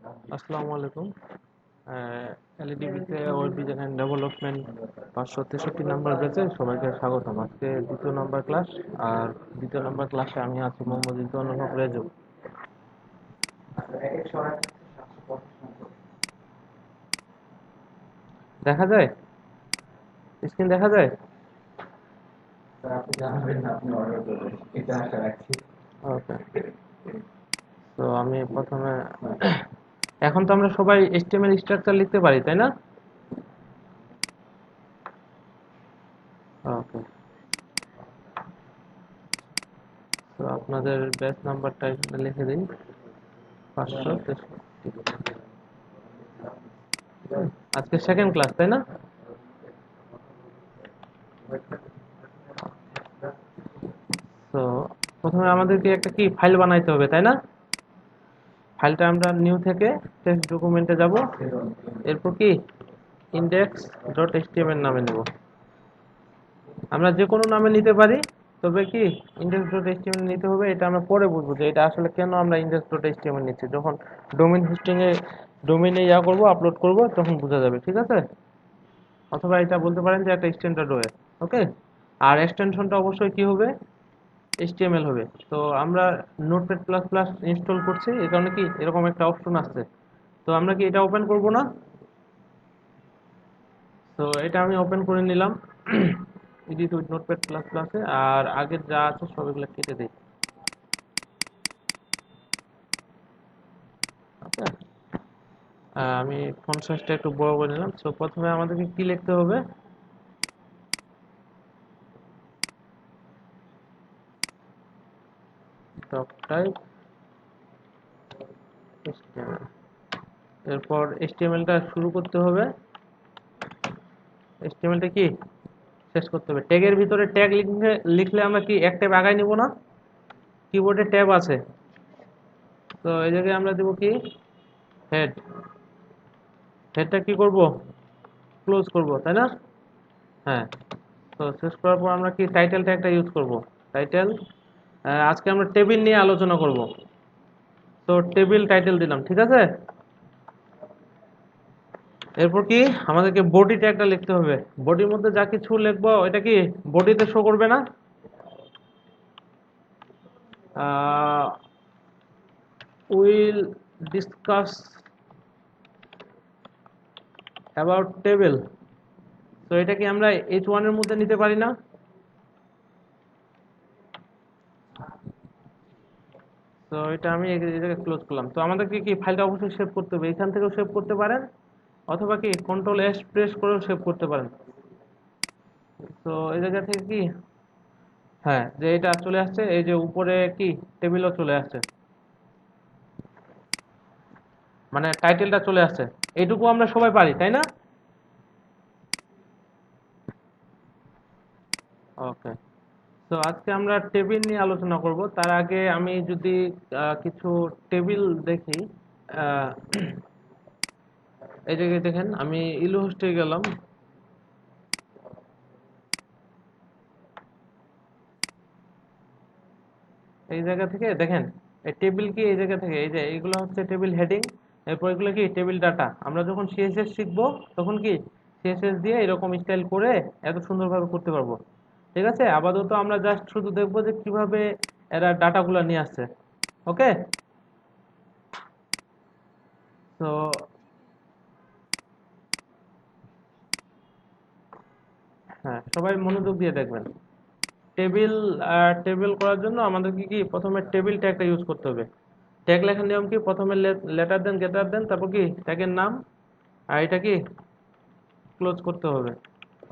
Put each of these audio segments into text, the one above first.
আসসালামু আলাইকুম। এলইডিবিতে web design and development 563 number ব্যাচে সবাইকে স্বাগতম। আজকে দ্বিতীয় নাম্বার ক্লাস। আর দ্বিতীয় নাম্বার ক্লাসে আমি আছি মোহাম্মদ ইমতিয়াজুল হক রেজু। দেখা যায়? স্ক্রিন দেখা যায়? ওকে। তো আমি প্রথমে, এখন তো আমরা সবাই এইচটিএমএল স্ট্রাকচার লিখতে পারি, তাই না? ওকে। তো আপনাদের ব্যাচ নাম্বারটা এখানে লিখে দিন, 563। আজকে সেকেন্ড ক্লাস, তাই না? তো প্রথমে আমাদেরকে একটা কি ফাইল বানাইতে হবে, তাই না? ফাইলটা আমরা নিউ থেকে টেক্সট ডকুমেন্টে যাব, এরপর কি ইন্ডেক্স ডট এইচটিএমএল নামে নেব। আমরা যে কোনো নামে নিতে পারি, তবে কি ইন্ডেক্স ডট এইচটিএমএল নিতে হবে। এটা আমরা পরে বুঝবো যে এটা আসলে কেন আমরা ইন্ডেক্স ডট এইচটিএমএল নিচ্ছি। যখন ডোমেইন হোস্টিং এ ডোমেইনে করব, আপলোড করব, তখন বোঝা যাবে, ঠিক আছে? অথবা এটা বলতে পারেন যে একটা স্ট্যান্ডার্ড ওয়ে। ওকে। আর এক্সটেনশনটা অবশ্যই কি হবে, এইচটিএমএল হবে। তো আমরা নোটপ্যাড প্লাস প্লাস ইনস্টল করছি, এই কারণে কি এরকম একটা অপশন আসছে। তো আমরা কি এটা ওপেন করব না? তো এটা আমি ওপেন করে নিলাম এডিট উইথ নোটপ্যাড প্লাস প্লাসে। আর আগের যা আছে সব এগুলো কেটে দিই। ওকে। আমি ফন্ট সাইজটা একটু বড় করে নিলাম। তো প্রথমে আমাদেরকে কি লিখতে হবে, ডক টাইপ এইচটিএমএল। এরপর এইচটিএমএলটা শুরু করতে হবে, এইচটিএমএলটা কি শেষ করতে হবে। ট্যাগের ভিতরে ট্যাগ লিখলে লিখলে আমরা কি এক ট্যাব আগায় নিব না? কিবোর্ডে ট্যাব আছে, তো এই জায়গায় আমরা দেব কি হেড। হেডটা কি করব, ক্লোজ করব, তাই না? হ্যাঁ। তো শেষ করার পর আমরা কি টাইটেল ট্যাগটা ইউজ করব। টাইটেল, আজকে আমরা টেবিল নিয়ে আলোচনা করব, তো টেবিল টাইটেল দিলাম, ঠিক আছে? এরপর কি আমাদেরকে বডি ট্যাগটা লিখতে হবে। বডির মধ্যে যা কিছু লিখবো এটা কি বডিতে শো করবে না? Will discuss about table. তো এটা কি আমরা H1 এর মধ্যে নিতে পারি না? তো এটা আমি এই জায়গায় ক্লোজ করলাম। তো আমাদেরকে কি ফাইলটা অবশ্যই সেভ করতে হবে। এখান থেকেও সেভ করতে পারেন, অথবা কি কন্ট্রোল এস প্রেস করেও সেভ করতে পারেন। তো এই জায়গা থেকে কি, হ্যাঁ, যে এটা চলে আসছে, এই যে উপরে কি টেবিলও চলে আসছে, মানে টাইটেলটা চলে আসছে। এইটুকু আমরা সবাই পারি, তাই না? ওকে। তো আজকে আমরা টেবিল নিয়ে আলোচনা করব। তার আগে আমি যদি কিছু টেবিল দেখি। আহ, এই জায়গায় দেখেন, আমি ইলু হোস্টে গেলাম। এই জায়গা থেকে দেখেন, এই টেবিল কি এই জায়গা থেকে, এই যে এইগুলো হচ্ছে টেবিল হেডিং। এরপর এগুলো কি টেবিল ডাটা। আমরা যখন সিএসএস শিখবো তখন কি সিএসএস দিয়ে এরকম স্টাইল করে এত সুন্দরভাবে করতে পারবো, ঠিক আছে? আপাতত আমরা জাস্ট শুধু দেখবো যে কিভাবে এরা ডাটাগুলো নিয়ে আসছে। ওকে। তো হ্যাঁ, সবাই মনোযোগ দিয়ে দেখবেন। টেবিল টেবিল করার জন্য আমাদেরকে কি প্রথমে টেবিল ট্যাগটা ইউজ করতে হবে। ট্যাগ লেখার নিয়ম কি, প্রথমে লেটার দেন, গেটার দেন, তারপর কি ট্যাগের নাম, আর এটা কি ক্লোজ করতে হবে।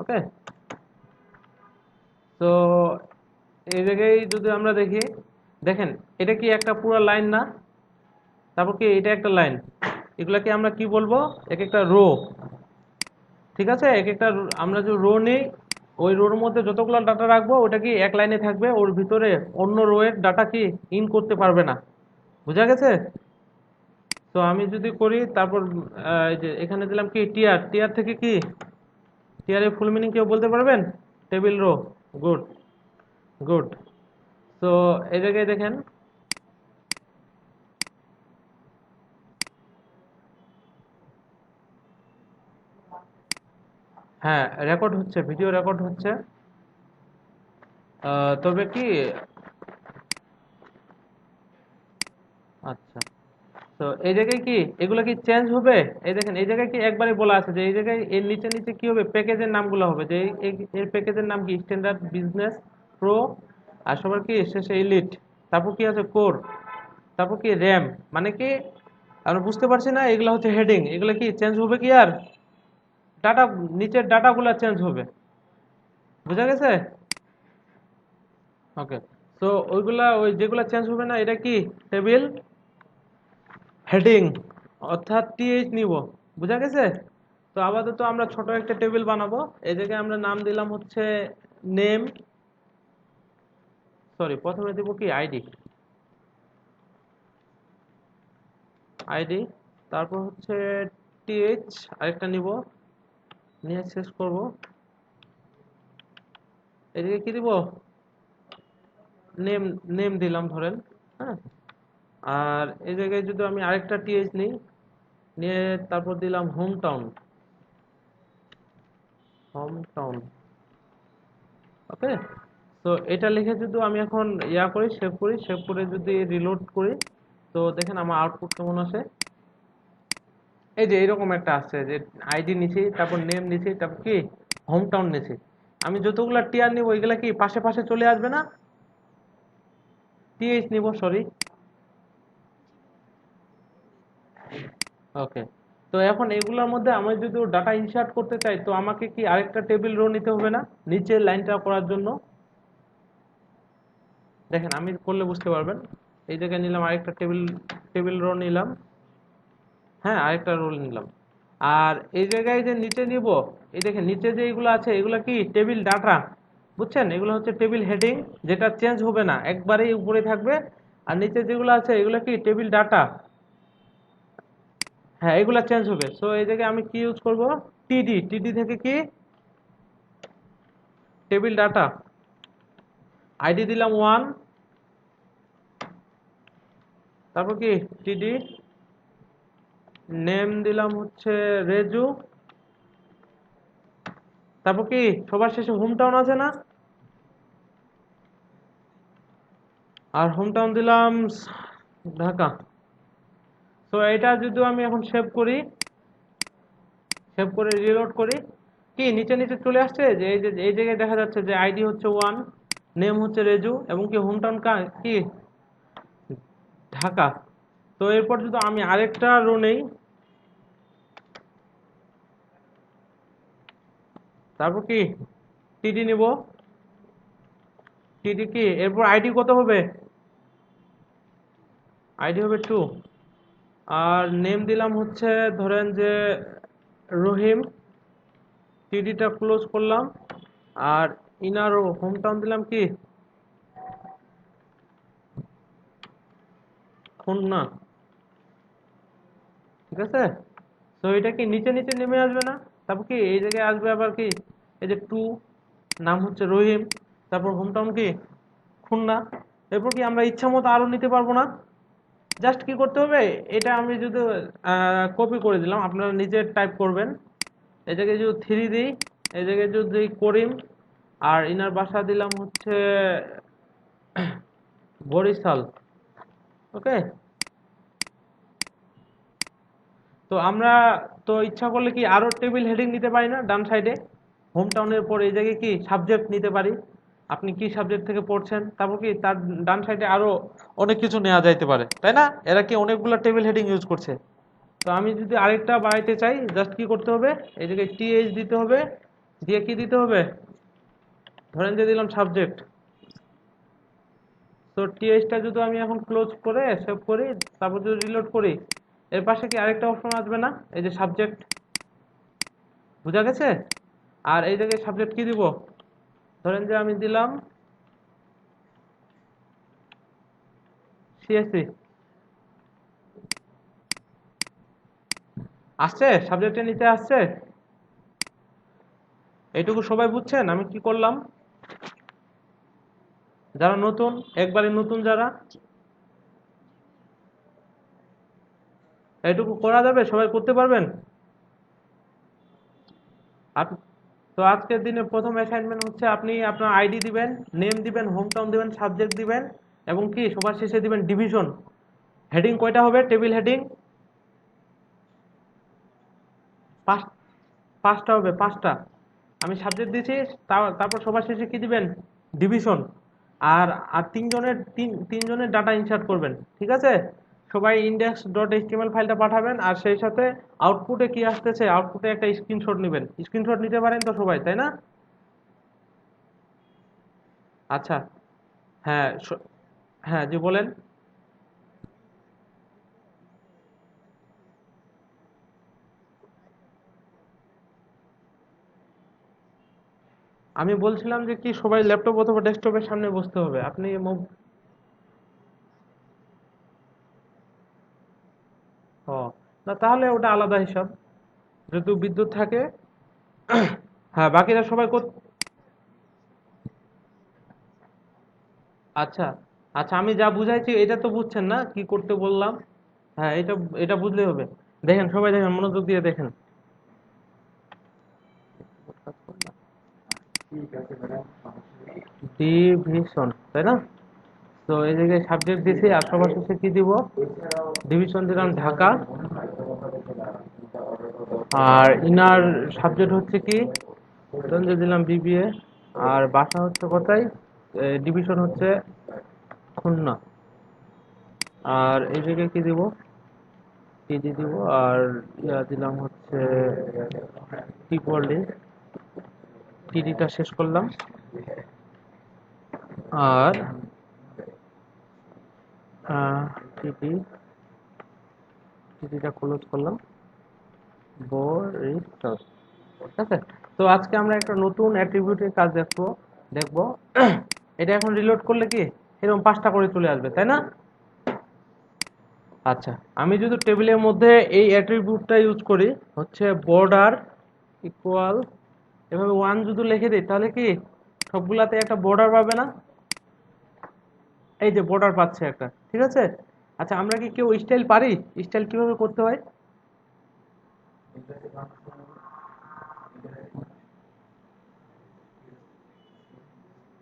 ওকে। তো এই জায়গায় যদি আমরা দেখি, দেখেন এটা কি একটা পুরো লাইন না? তারপর কি এটা একটা লাইন। এগুলাকে আমরা কি বলবো, এক একটা রো, ঠিক আছে? এক একটা আমরা যে রো নেই, ওই রোর মধ্যে যতগুলো ডাটা রাখবো ওটা কি এক লাইনে থাকবে, ওর ভিতরে অন্য রো এর ডাটা কি ইন করতে পারবে না। বুঝা গেছে? তো আমি যদি করি, তারপর এই যে এখানে দিলাম কি টিআর। টিআর থেকে কি টিআর এর ফুল মিনিং কেউ বলতে পারবেন? Table row. Good, good. তো এই জায়গায় দেখেন, হ্যাঁ, রেকর্ড হচ্ছে, ভিডিও রেকর্ড হচ্ছে। তবে কি, আচ্ছা, তো এই জায়গায় কি এগুলো কি চেঞ্জ হবে? এই দেখেন এই জায়গায় কি একবারে বলা আছে যে এই জায়গায় এর নিচে নিচে কি হবে, প্যাকেজের নামগুলো হবে, যে এর প্যাকেজের নাম কি স্ট্যান্ডার্ড, বিজনেস, প্রো, আর সবার কি শেষে এলিট, তারপর কি আছে কোর, তারপর কি র্যাম। মানে কি আমরা বুঝতে পারছি না, এগুলো হচ্ছে হেডিং, এগুলো কি চেঞ্জ হবে কি আর ডাটা, নিচের ডাটাগুলো চেঞ্জ হবে। বুঝা গেছে? ওকে। তো ওইগুলা, ওই যেগুলা চেঞ্জ হবে না, এটা কি টেবিল হেডিং, অর্থাৎ টিএইচ নিব। বুঝা গেছে? তো আপাতত আমরা ছোট একটা টেবিল বানাবো। এই জায়গায় আমরা নাম দিলাম হচ্ছে নেম, সরি প্রথমে দিব কি আইডি, আইডি, তারপর হচ্ছে টিএইচ আরেকটা নিব, নিয়ে শেষ করব। এদিকে কি দিব, নেম, নেম দিলাম ধরেন, হ্যাঁ। আর এই জায়গায় যদি আমি আরেকটা টিএইচ নিই, নিয়ে তারপর দিলাম হোম টাউন, হোম টাউন। ওকে। তো এটা লিখে যদি আমি এখন ইয়া করি, সেভ করি, সেভ করে যদি রিলোড করি, তো দেখেন আমার আউটপুট কেমন আসে। এই যে এরকম একটা আসছে যে আইডি নিছি, তারপর নেম নিছি, তারপর কি হোম টাউন নিছি। আমি যতগুলা টিয়ার নিব ওইগুলা কি পাশে পাশে চলে আসবে না? টিএইচ নিব, সরি। ওকে। তো এখন এগুলোর মধ্যে আমি যদি ডাটা ইনসার্ট করতে চাই, তো আমাকে কি আরেকটা টেবিল রো নিতে হবে না নিচের লাইনটা করার জন্য? দেখেন আমি করলে বুঝতে পারবেন। এই জায়গায় নিলাম আরেকটা টেবিল, টেবিল রো নিলাম, হ্যাঁ আরেকটা রোল নিলাম। আর এই জায়গায় যে নিচে নিব, এই দেখেন নিচে যে এগুলো আছে এগুলো কি টেবিল ডাটা, বুঝছেন? এগুলো হচ্ছে টেবিল হেডিং, যেটা চেঞ্জ হবে না, একবারেই উপরে থাকবে। আর নিচে যেগুলো আছে এগুলো কি টেবিল ডাটা, হ্যাঁ এগুলো চেঞ্জ হবে। সো এই জায়গায় আমি কি ইউজ করব, টিডি, টিডি থেকে কি টেবিল ডাটা, আইডি দিলাম 1, তারপর কি টিডি, নেম দিলাম হচ্ছে রেজু, তারপর কি সবার শেষে হোম টাউন আছে না, আর হোম টাউন দিলাম ঢাকা। তো এটা যদি আমি এখন সেভ করি, সেভ করে রিলোড করি, কি নিচে নিচে চলে আসছে, যে এই যে এই জায়গায় দেখা যাচ্ছে যে আইডি হচ্ছে 1, নেম হচ্ছে রেজু, এবং কি হোম টাউন কি ঢাকা। তো এরপর যদি আমি আরেকটা রো নেই, তারপর কি টিডি নিব, টিডি কি এরপর আইডি কত হবে, আইডি হবে 2, আর নেম দিলাম হচ্ছে ধরেন যে রহিম, টিডিটা ক্লোজ করলাম, আর ইনার হোম টাউন দিলাম কি খুলনা। ঠিক আছে? তো এটা কি নিচে নিচে নেমে আসবে না? তারপর কি এই জায়গায় আসবে আবার কি এই যে 2, নাম হচ্ছে রহিম, তারপর হোম টাউন কি খুলনা। এরপর কি আমরা ইচ্ছা মতো আরো নিতে পারবো না? জাস্ট কি করতে হবে, এটা আমি যদি কপি করে দিলাম, আপনারা নিজে টাইপ করবেন। এই জায়গায় যদি 3 দিই, এই জায়গায় যদি করিম, আর ইনার বাসা দিলাম হচ্ছে বরিশাল। ওকে। তো আমরা তো ইচ্ছা করলে কি আরো টেবিল হেডিং নিতে পারি না ডান সাইডে? হোম টাউনের পর এই জায়গায় কি সাবজেক্ট নিতে পারি, আপনি কি সাবজেক্ট থেকে পড়ছেন, তারপর কি তার ডান সাইডে আরো অনেক কিছু নেওয়া যাইতে পারে, তাই না? এরা কি অনেকগুলো টেবিল হেডিং ইউজ করছে। তো আমি যদি আরেকটা বাড়াইতে চাই, জাস্ট কি করতে হবে, এই জায়গায় টিএইচ দিতে হবে, দিয়ে কি দিতে হবে, ধরেন যে দিলাম সাবজেক্ট। তো টিএইচটা যদি আমি এখন ক্লোজ করে সেভ করি, তারপর যদি রিলোড করি, এর পাশে কি আরেকটা অপশন আসবে না, এই যে সাবজেক্ট। বুঝা গেছে? আর এই জায়গায় সাবজেক্ট কি দিব, ধরেন যে আমি দিলাম সিএসসি। আসছে, সাবজেক্টের নিচে আসছে। এইটুকু সবাই বুঝছেন আমি কি করলাম? যারা নতুন, একবারে নতুন যারা, এইটুকু করা যাবে, সবাই করতে পারবেন? তো আজকের দিনে প্রথম অ্যাসাইনমেন্ট হচ্ছে আপনি আপনার আইডি দিবেন, নেম দিবেন, হোম টাউন দিবেন, সাবজেক্ট দিবেন এবং কি সবার শেষে দিবেন ডিভিশন। হেডিং কয়টা হবে? টেবিল হেডিং পাঁচ, পাঁচটা হবে, পাঁচটা। আমি সাবজেক্ট দিয়েছি, তারপর সবার শেষে কি দিবেন? ডিভিশন। আর আর তিনজনের ডাটা ইনসার্ট করবেন, ঠিক আছে? সবাই ইন্ডেক্স ডট এইচটিএমএল ফাইলটা পাঠাবেন আর সেই সাথে আউটপুটে কি আসতেছে আউটপুটে একটা স্ক্রিনশট নেবেন। স্ক্রিনশট নিতে পারেন তো সবাই, তাই না? আচ্ছা। হ্যাঁ হ্যাঁ, জি বলেন। আমি বলছিলাম যে কি সবাই ল্যাপটপ অথবা ডেস্কটপের সামনে বসতে হবে। আপনি ও, না তাহলে ওটা আলাদা হিসাব, যেহেতু বিদ্যুৎ থাকে। হ্যাঁ, বাকিরা সবাই আচ্ছা আচ্ছা, আমি যা বুঝাইছি এটা তো বুঝছেন না কি করতে বললাম? হ্যাঁ, এটা এটা বুঝলেই হবে। দেখেন, সবাই দেখেন, মনোযোগ দিয়ে দেখেন। ডিভিশন, তাই না? তো এই জায়গায় সাবজেক্ট দিছি আর সবার শেষে কি দিব? ডিভিশন দিলাম ঢাকা। আর ইনার সাবজেক্ট হচ্ছে কি? রঞ্জে দিলাম বিবিএ। আর বাসা হচ্ছে কোথায়? ডিভিশন হচ্ছে খুলনা। আর এই জায়গায় কি দিব? টিডি দিব। আর ইয়া দিলাম হচ্ছে টিপলি। টিডিটা শেষ করলাম। আর টিডি, টিডিটা ক্লোজ করলাম। বরিশাল, ঠিক আছে? তো আজকে আমরা একটা নতুন অ্যাট্রিবিউটের কাজ দেখবো। এটা এখন রিলোড করলে কি এরকম পাঁচটা করে চলে আসবে, তাই না? আচ্ছা, আমি যদি টেবিলের মধ্যে এই অ্যাট্রিবিউটটা ইউজ করি, হচ্ছে বর্ডার ইকুয়াল, এভাবে ওয়ান যদি লিখে দিই তাহলে কি সবগুলাতে একটা বর্ডার পাবে না? এই যে বর্ডার পাচ্ছে একটা, ঠিক আছে? আচ্ছা, আমরা কি কেউ স্টাইল পারি? স্টাইল কিভাবে করতে হয়?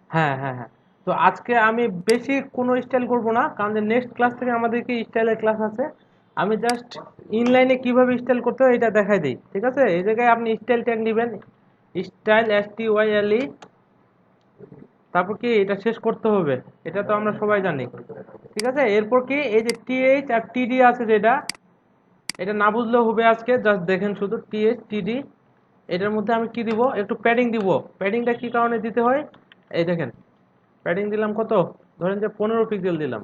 হ্যাঁ হ্যাঁ হ্যাঁ। তো আজকে আমি বেশি কোনো স্টাইল করব না, কারণ নেক্সট ক্লাস থেকে আমাদেরকে স্টাইলের ক্লাস আছে। আমি জাস্ট ইনলাইনে কিভাবে স্টাইল করতে হয় এটা দেখাই দিই, ঠিক আছে? এই জায়গায় আপনি স্টাইল ট্যাগ নেবেন, স্টাইল STYLE। তারপর কি এটা শেষ করতে হবে, এটা তো আমরা সবাই জানি, ঠিক আছে? এরপর কি এই যে TH আর TD আছে যেটা, এটা না বুঝলেও হবে, আজকে জাস্ট দেখেন শুধু TH TD। এটার মধ্যে আমি কি দিব? একটু প্যাডিং দিব। প্যাডিংটা কি কারণে দিতে হয়? এই দেখেন, প্যাডিং দিলাম কত? ধরেন যে 15 পিক্সেল দিলাম।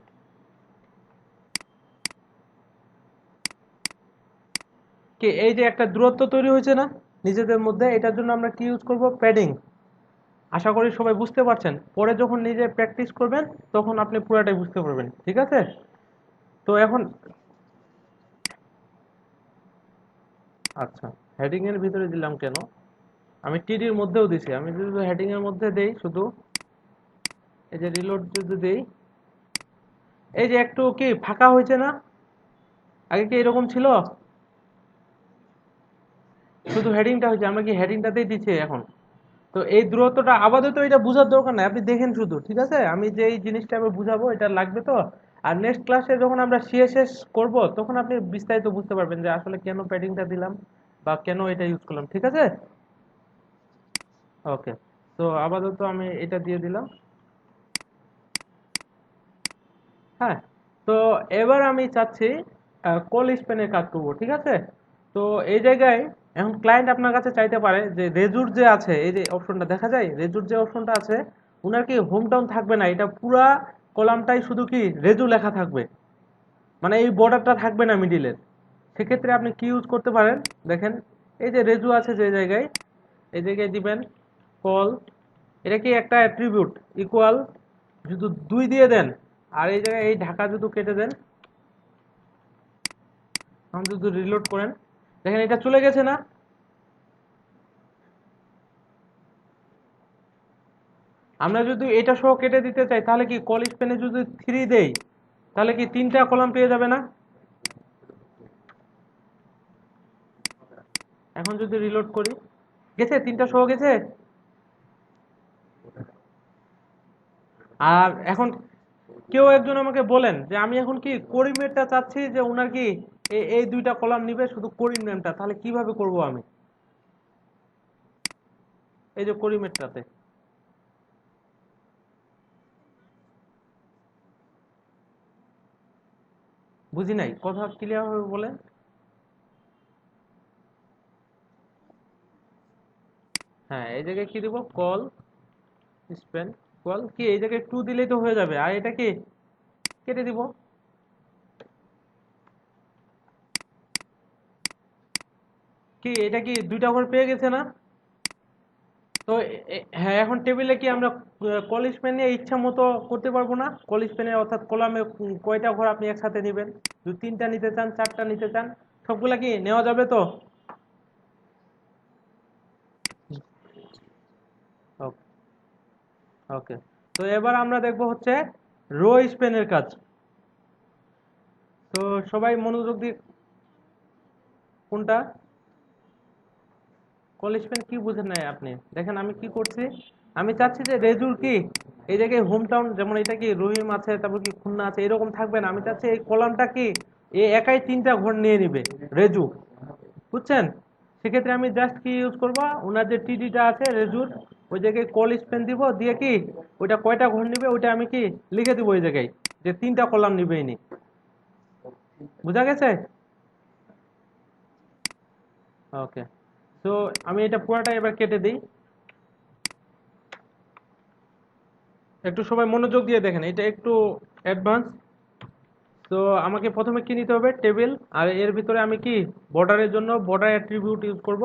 কি এই যে একটা দূরত্ব তৈরি হয়েছে না নিজেদের মধ্যে, এটার জন্য আমরা কি ইউজ করব? প্যাডিং। আশা করি সবাই বুঝতে পারছেন। পরে যখন নিজে প্র্যাকটিস করবেন তখন আপনি পুরাটাই বুঝতে পারবেন, ঠিক আছে? তো এখন আচ্ছা, হেডিং এর ভিতরে দিলাম কেন? আমি টিডির মধ্যেও দিছি। আমি যদি হেডিং এর মধ্যে দেই শুধু, এই যে রিলোড যদি দেই, এই যে একটু কি ফাঁকা হয়েছে না? আগে কি এরকম ছিল? শুধু হেডিংটা হয়েছে, আমরা কি হেডিংটাতেই দিচ্ছি এখন। তো এই দূরত্বটা আপাতত এটা বোঝার দরকার নাই, আপনি দেখেন শুধু, ঠিক আছে? আমি যে এই জিনিসটা আমি বুঝাবো এটা লাগবে তো। আর নেক্সট ক্লাসে যখন আমরা সিএসএস করব তখন আপনি বিস্তারিত বুঝতে পারবেন যে আসলে কেন প্যাডিংটা দিলাম বা কেন এটা ইউজ করলাম, ঠিক আছে? ওকে। তো আপাতত আমি এটা দিয়ে দিলাম। হ্যাঁ। তো এবার আমি চাচ্ছি কল স্পেনের কাজ করব, ঠিক আছে? তো এই জায়গায় এখন ক্লায়েন্ট আপনার কাছে চাইতে পারে যে রেজুর যে আছে, এই যে অপশনটা দেখা যায়, রেজুর যে অপশনটা আছে, উনার কি হোম টাউন থাকবে না, এটা পুরা কলামটাই শুধু কি রেজু লেখা থাকবে, মানে এই বর্ডারটা থাকবে না মিডিলের। সেক্ষেত্রে আপনি কি ইউজ করতে পারেন? দেখেন, এই যে রেজু আছে যে জায়গায়, এই জায়গায় দিবেন কল, এটা কি একটা অ্যাট্রিবিউট ইকুয়াল, যদি 2 দিয়ে দেন আর এই জায়গায় এই ঢাকা যদি কেটে দেন, এখন যদি রিলোড করেন দেখেন এটা চলে গেছে না? আমরা যদি এটা সহ কেটে দিতে চাই তাহলে কি কল স্পেনে যদি 3 দেই তাহলে কি 3টা কলাম পেয়ে যাবে না? এখন যদি রিলোড করি, গেছে, 3টা সহ গেছে। আর এখন কেউ একজন আমাকে বলেন যে আমি এখন কি করিমেরটা চাচ্ছি, যে ওনার কি এই 2টা কলাম নিবে শুধু করিম নামটা, তাহলে কিভাবে করব আমি? এই যে করিমেরটাতে বুঝি নাই, কথা ক্লিয়ার হবে বলেন। হ্যাঁ, এই জায়গায় কি দিব? কল স্পেন, কল কি এই জায়গায় 2 দিলেই তো হয়ে যাবে, আর এটা কি কেটে দিব। কি এটা কি 2টা ঘর পেয়ে গেছে না? তো হ্যাঁ, এখন টেবিলে কি আমরা কল স্পেন নিয়ে ইচ্ছা মতো করতে পারবো না? কল স্পেনে অর্থাৎ কলামে কয়টা ঘর আপনি একসাথে নেবেন, যদি 3টা নিতে চান, 4টা নিতে চান, সবগুলা কি নেওয়া যাবে তো? ওকে, তো এবার আমরা দেখবো হচ্ছে রো স্পেনের কাজ। তো সবাই মনোযোগ দিয়ে, কোনটা? কল স্পেন কি বুঝেন নাই আপনি? দেখেন আমি কি করছি, আমি চাচ্ছি যে রেজুর কি এই জায়গায় হোম টাউন, যেমন এটা কি রহিম আছে, তারপর কি খুলনা আছে, এরকম থাকবে না। আমি চাচ্ছি এই কলামটা কি এ একাই 3টা ঘর নিয়ে নিবে, রেজু, বুঝছেন? সেক্ষেত্রে আমি জাস্ট কি ইউজ করবো, ওনার যে টিডিটা আছে রেজুর, ওই জায়গায় কল স্পেন দিব, দিয়ে কি ওইটা কয়টা ঘর নিবে ওইটা আমি কি লিখে দিব ওই জায়গায়, যে 3টা কলাম নিবে ইনি। বুঝা গেছে? ওকে, তো আমি এটা পুরাটা এবার কেটে দিই। একটু সবাই মনোযোগ দিয়ে দেখেন, এটা একটু অ্যাডভান্স। তো আমাকে প্রথমে কি নিতে হবে? টেবিল। আর এর ভিতরে আমি কি বর্ডারের জন্য বর্ডার অ্যাট্রিবিউট ইউজ করব।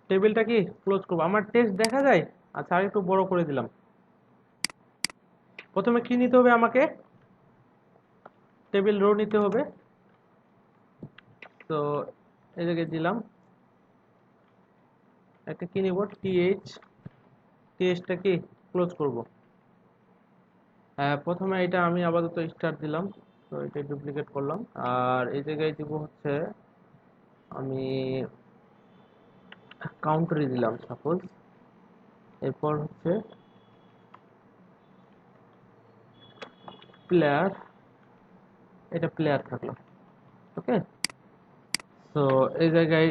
টেবিলটা কি ক্লোজ করব, আমার টেক্সট দেখা যায়। আচ্ছা, আর একটু বড় করে দিলাম। প্রথমে কি নিতে হবে আমাকে? টেবিল রো নিতে হবে। তো এই জায়গায় দিলাম একটা কি নিব, টিএইচ। টিএইচটা কি ক্লোজ করব। প্রথমে এটা আমি আপাতত স্টার্ট দিলাম, তো এটা ডুপ্লিকেট করলাম। আর এই জায়গায় দিব হচ্ছে আমি কাউন্টারি দিলাম সাপোজ। এরপর হচ্ছে প্লেয়ার, এটা প্লেয়ার থাকলো। ওকে, তো এই জায়গায়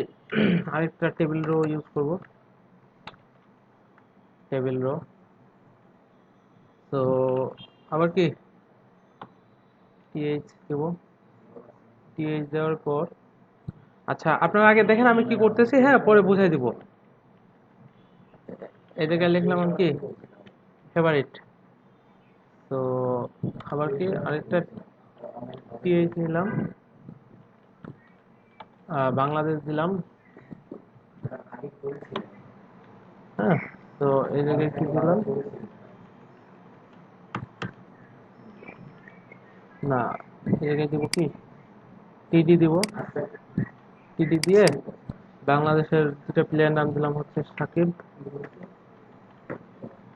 আরেকটা টেবিল রো ইউজ করব, টেবিল রো। তো আবার কি টিএইচ দেব। টিএইচ দেওয়ার পর, আচ্ছা আপনারা আগে দেখেন আমি কি করতেছি, হ্যাঁ পরে বুঝাই দিব। এই জায়গায় লিখলাম আমি কি ফেভারিট। তো আবার কি আরেকটা টিএইচ নিলাম, বাংলাদেশ দিলাম। হ্যাঁ, তো এই জায়গায় কি দিলাম, না এই জায়গায় দিব কি টিডি দিব। টিডি দিয়ে বাংলাদেশের দুটো প্লেয়ার নাম দিলাম হচ্ছে সাকিব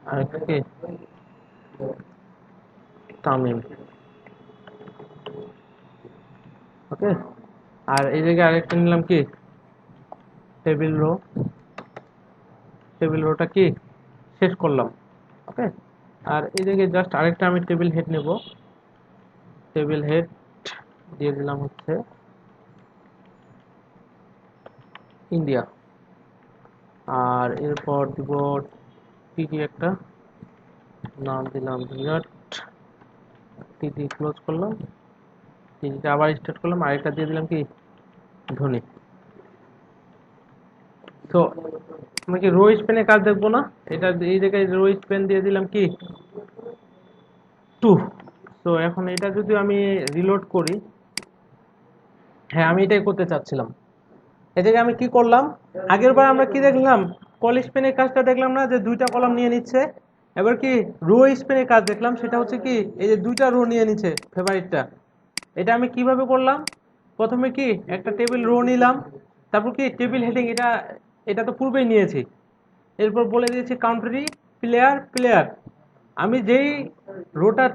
আর একটা কি তামিম। ওকে, আর এই জায়গায় আরেকটা নিলাম কি টেবিল রো। টেবিল রোটা কি শেষ করলাম। ওকে, আর এই জায়গায় জাস্ট আরেকটা আমি টেবিল হেড নেব। টেবিল হেড দিয়ে দিলাম হচ্ছে ইন্ডিয়া। আর এরপর দিব টিডি, একটা নাম দিলাম বিরাট। টিডি ক্লোজ করলাম, টিডিটা আবার স্টার্ট করলাম, আরেকটা দিয়ে দিলাম কি ধোনি। তো আমি কি রো স্পেনে কাজ দেখবো না? এটা এই জায়গায় রো স্পেন দিয়ে দিলাম কি 2। তো এখন এটা যদি আমি রিলোড করি, হ্যাঁ আমি এটাই করতে চাচ্ছিলাম। এই জায়গায় আমি কি করলাম, আগের বার আমরা কি দেখলাম, কল স্পেনের কাজটা দেখলাম না, যে 2টা কলাম নিয়ে নিচ্ছে। এবার কি রো স্পেনের কাজ দেখলাম, সেটা হচ্ছে কি এই যে 2টা রো নিয়ে নিচ্ছে ফেভারিটটা। এটা আমি কিভাবে করলাম, প্রথমে কি একটা টেবিল রো নিলাম, তারপর কি টেবিল হেডিং, এটা এটা তো পূর্বেই নিয়েছি। এরপর বলে দিয়েছি কাউন্টারি প্লেয়ার প্লেয়ার। আমি যেই রোটা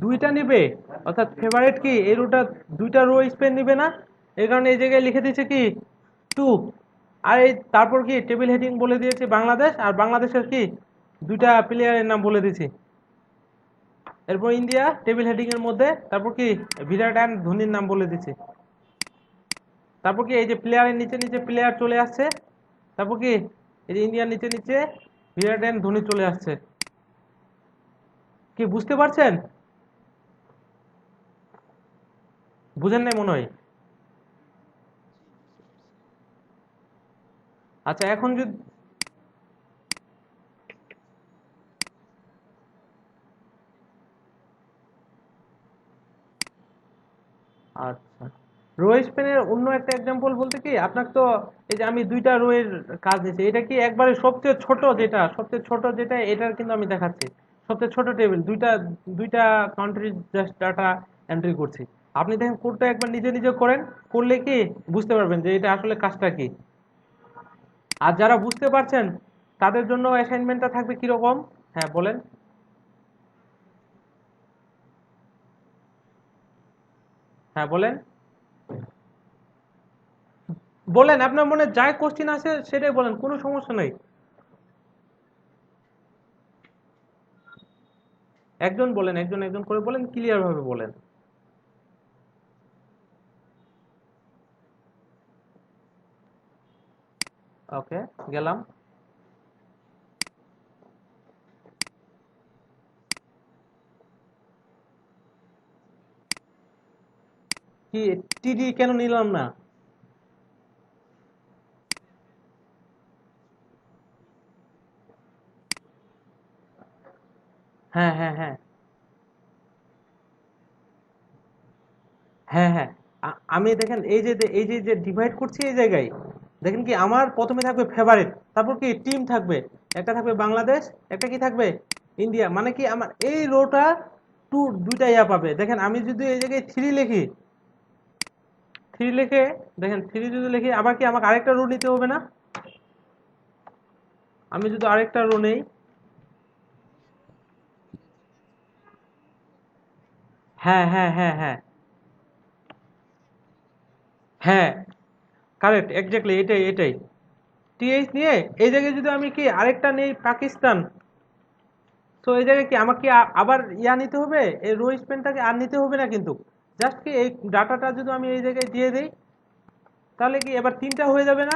2টা নিবে, অর্থাৎ ফেভারিট কি এই রোটা 2টা রো স্পেন নিবে না, এই কারণে এই জায়গায় লিখে দিয়েছে কি 2। আর এই তারপর কি টেবিল হেডিং বলে দিয়েছি বাংলাদেশ, আর বাংলাদেশের কি দুইটা প্লেয়ারের নাম বলে দিয়েছি। এরপর ইন্ডিয়া টেবিল হেডিং এর মধ্যে, তারপর কি বিরাট অ্যান্ড ধোনির নাম বলে দিচ্ছি। তারপর কি এই যে প্লেয়ারের নিচে নিচে প্লেয়ার চলে আসছে, তারপর কি এই যে ইন্ডিয়ার নিচে নিচে বিরাট অ্যান্ড ধোনি চলে আসছে। কি বুঝতে পারছেন? বুঝেন নাই মনে হয়। আচ্ছা এখন যদি আচ্ছা, রো স্পেনের অন্য একটা এক্সাম্পল বলতে কি আপনার তো এই যে আমি দুইটা রো এর কাজ দিয়েছি, এটা কি একবারে সবচেয়ে ছোট যেটা এটার কিন্তু আমি দেখাচ্ছি সবচেয়ে ছোট টেবিল, দুইটা দুইটা কান্ট্রি জাস্ট ডাটা এন্ট্রি করছি। আপনি দেখেন কোডটা একবার নিজে নিজে করেন, করলে কি বুঝতে পারবেন যে এটা আসলে কাজটা কি। আর যারা বুঝতে পারছেন তাদের জন্য অ্যাসাইনমেন্টটা থাকবে কিরকম। হ্যাঁ বলেন। হ্যাঁ বলেন। বলেন আপনার মনে যাই কোশ্চিন আছে সেটাই বলেন, কোনো সমস্যা নেই। একজন বলেন, একজন একজন করে বলেন, ক্লিয়ার ভাবে বলেন। ওকে, গেলাম। কি টিডি কেন নিলাম না? হ্যাঁ হ্যাঁ হ্যাঁ হ্যাঁ হ্যাঁ আমি দেখেন এই যে ডিভাইড করছি এই জায়গায়, দেখেন কি আমার প্রথমে থাকবে ফেভারিট, তারপর কি টিম থাকবে, একটা থাকবে বাংলাদেশ, একটা কি থাকবে ইন্ডিয়া, মানে কি আমার এই রোটা দুইটা ইয়া পাবে। দেখেন আমি যদি এই জায়গায় থ্রি লিখি, থ্রি লিখে, দেখেন থ্রি যদি লিখি আবার কি আমাকে আরেকটা রো নিতে হবে না? আমি যদি আরেকটা রো নেই, হ্যাঁ হ্যাঁ হ্যাঁ হ্যাঁ হ্যাঁ কারেক্ট, এক্স্যাক্টলি এটাই এটাই। টিএইচ নিয়ে এই জায়গায় যদি আমি কি আরেকটা নেই পাকিস্তান, তো এই জায়গায় কি আমাকে আবার ইয়া নিতে হবে, এই রো স্পেনটাকে আর নিতে হবে না কিন্তু। জাস্ট কি এই ডাটাটা যদি আমি এই জায়গায় দিয়ে দেই, তাহলে কি এবার তিনটা হয়ে যাবে না?